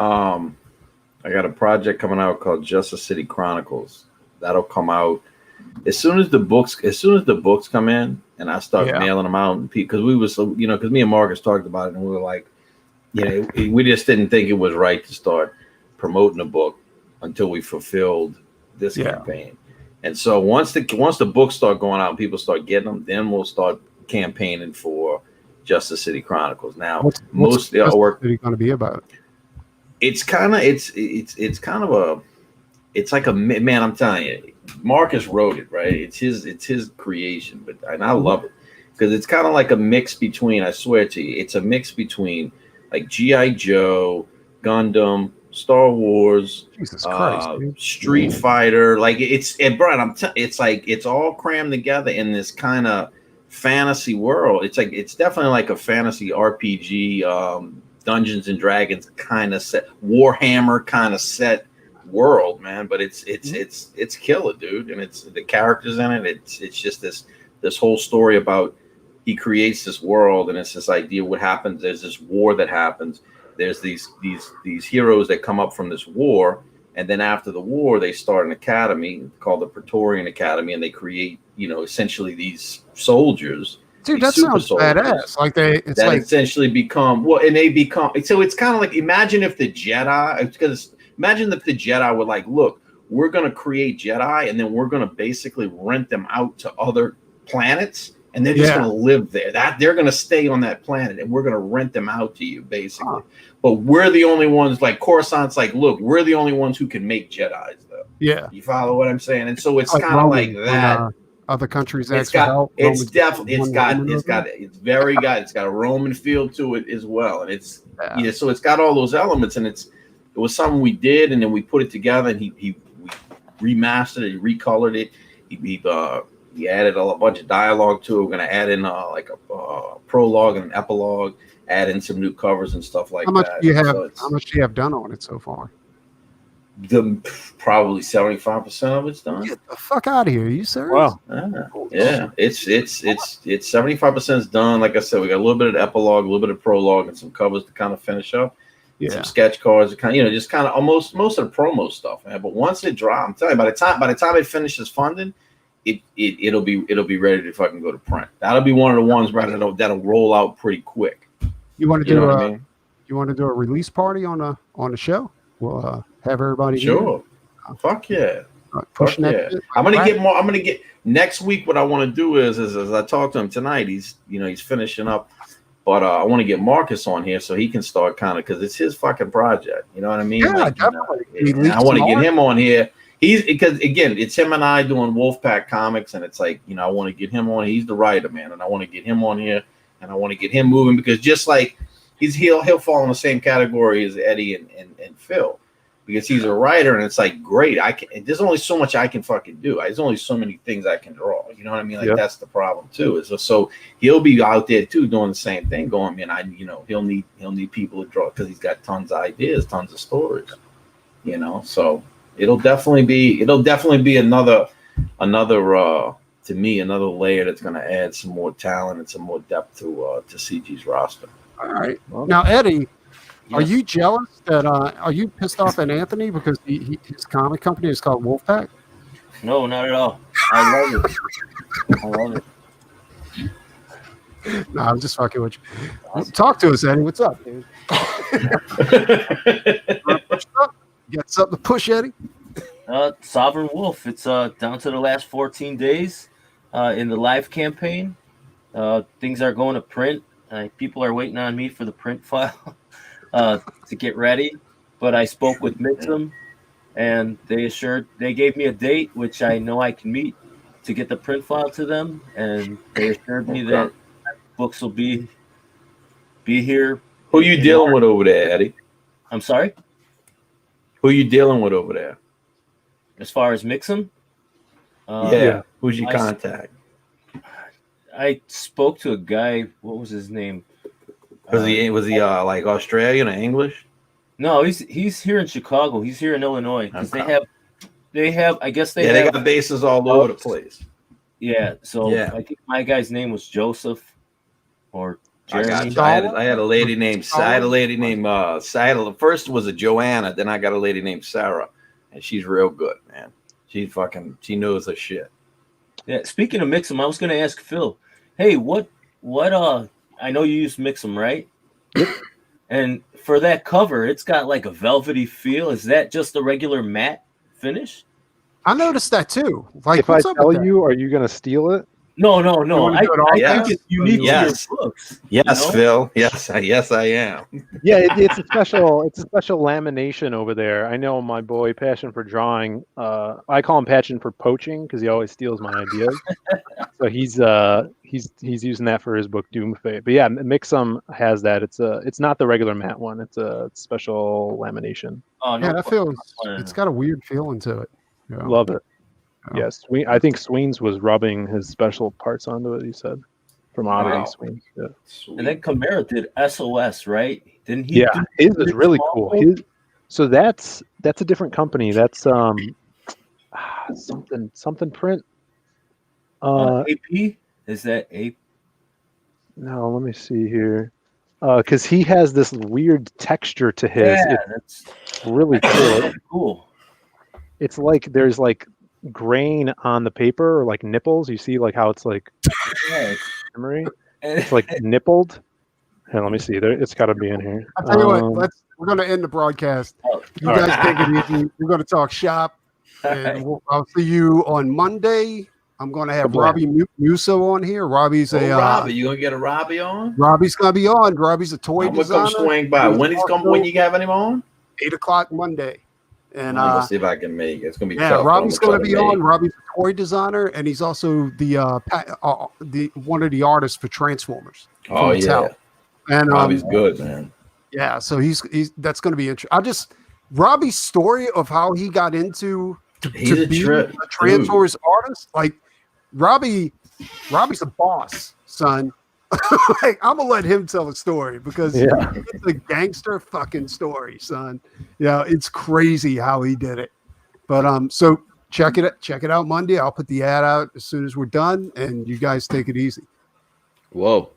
I got a project coming out called Justice City Chronicles. That'll come out as soon as the books come in, and I start mailing them out. Because because me and Marcus talked about it, and we were like, we just didn't think it was right to start promoting a book until we fulfilled this campaign. And so once the books start going out and people start getting them, then we'll start campaigning for Justice City Chronicles. Now, most of the artwork is going to be about. It's kind of it's like a man. I'm telling you, Marcus wrote it, right? It's his creation, and I love it because it's kind of like a mix between. I swear to you, it's a mix between like G.I. Joe, Gundam, Star Wars, Jesus Christ, Street Fighter. Like Brian, it's like it's all crammed together in this kind of fantasy world. It's definitely like a fantasy RPG, Dungeons and Dragons kind of set, Warhammer kind of set world, man. But it's killer, dude. And it's the characters in it. It's just this whole story about he creates this world, and it's this idea what happens. There's this war that happens. There's these heroes that come up from this war, and then after the war, they start an academy called the Praetorian Academy, and they create, essentially these soldiers. Dude, that sounds badass. Like essentially become so it's kind of like imagine if the Jedi were like, look, we're gonna create Jedi, and then we're gonna basically rent them out to other planets. And they're just going to live there. They're going to stay on that planet, and we're going to rent them out to you, basically. But we're the only ones. Like Coruscant's like, look, we're the only ones who can make Jedi's, though. Yeah, you follow what I'm saying? And so it's kind of like that. Other countries, it's got a Roman feel to it as well, and so it's got all those elements, and it was something we did, and then we put it together, and we remastered it, recolored it, he added a bunch of dialogue to it. We're going to add in like a prologue and an epilogue, add in some new covers and stuff like that. How much do you have done on it so far? Probably 75% of it's done. Get the fuck out of here! Are you serious? Wow. Yeah, it's 75% is done. Like I said, we got a little bit of epilogue, a little bit of prologue, and some covers to kind of finish up. Yeah. Some sketch cards, just kind of almost most of the promo stuff, man. But once it drops, I'm telling you, by the time it finishes funding, it'll be ready to fucking go to print. That'll be one of the ones that'll roll out pretty quick. You want to do you want to do a release party on the show? We'll have everybody. Sure. Fuck yeah. Fuck yeah. I'm gonna get next week. What I want to do is as I talk to him tonight, he's finishing up, but I want to get Marcus on here so he can start kind of because it's his fucking project. You know what I mean? Yeah, definitely. I want to get him on here. Because again, it's him and I doing Wolfpack Comics, and it's like, I want to get him on. He's the writer, man, and I want to get him on here, and I want to get him moving because just like he'll fall in the same category as Eddie and Phil, because he's a writer, and it's like great. There's only so much I can fucking do. There's only so many things I can draw. You know what I mean? Like that's the problem too. So he'll be out there too doing the same thing, going, man. He'll need people to draw because he's got tons of ideas, tons of stories. So. It'll definitely be another to me another layer that's going to add some more talent and some more depth to CG's roster. All right. Now, Eddie, Are you jealous that? Are you pissed off at Anthony because his comic company is called Wolfpack? No, not at all. I love it. I love it. No, I'm just fucking with you. Talk to us, Eddie. What's up, dude? Got something to push, Eddie? Sovereign Wolf. It's down to the last 14 days in the live campaign. Things are going to print. People are waiting on me for the print file to get ready. But I spoke with Mixum, and they gave me a date, which I know I can meet, to get the print file to them. And they assured me that books will be here. Who you dealing with over there, Eddie? I'm sorry? Who you dealing with over there? As far as Mixum? Yeah. Who's your contact? I spoke to a guy. What was his name? Was he like Australian or English? No, he's here in Chicago. He's here in Illinois because they have. I guess they got bases all over the place. Yeah. So I think my guy's name was Joseph or Jeremy. I had a lady named Sarah. First was a Joanna, then I got a lady named Sarah, and she's real good, man. She knows her shit. Yeah. Speaking of Mixum, I was going to ask Phil. Hey, what? I know you use Mixum, right? Yep. And for that cover, it's got like a velvety feel. Is that just a regular matte finish? I noticed that too. Like, if I tell you, are you going to steal it? No. I think it's unique to your books. Yes, Phil. Yes, I am. Yeah, it's a special lamination over there. I know my boy Passion for Drawing. I call him Passion for Poaching because he always steals my ideas. So he's using that for his book Doom Fate. But yeah, Mixum has that. It's not the regular matte one. It's a special lamination. Oh no, that feels. It's got a weird feeling to it. Yeah. Love it. Yes, I think Sweens was rubbing his special parts onto it. He said, from Oddity Sweens. Yeah. And then Chimera did SOS, right? Didn't he? Yeah, his is really cool. So that's a different company. That's something print. AP? Is that AP? No, let me see here. Because he has this weird texture to his. Yeah, that's really cool. Cool. It's like there's like grain on the paper, or like nipples. You see like how it's like shimmery. It's like nippled. Here, let me see. It's got to be in here. I'll tell you what. We're going to end the broadcast. You guys take it easy. We're going to talk shop, and I'll see you on Monday. I'm going to have Robbie Musso on here. Robbie's Robbie. You going to get a Robbie on? Robbie's going to be on. Robbie's a toy designer. I'm going to come swing by. When you having him on? 8:00 Monday. And I'm gonna see if I can make it. It's gonna be tough. Robbie's going to be on. Robbie's a toy designer, and he's also the one of the artists for Transformers. Oh yeah, and Robbie's good, man. Yeah, so he's that's going to be interesting. Robbie's story of how he got into to be a Transformers artist. Like Robbie's a boss, son. Like, I'm gonna let him tell a story because it's a gangster fucking story, son. Yeah, it's crazy how he did it. But so check it out Monday. I'll put the ad out as soon as we're done, and you guys take it easy. Whoa.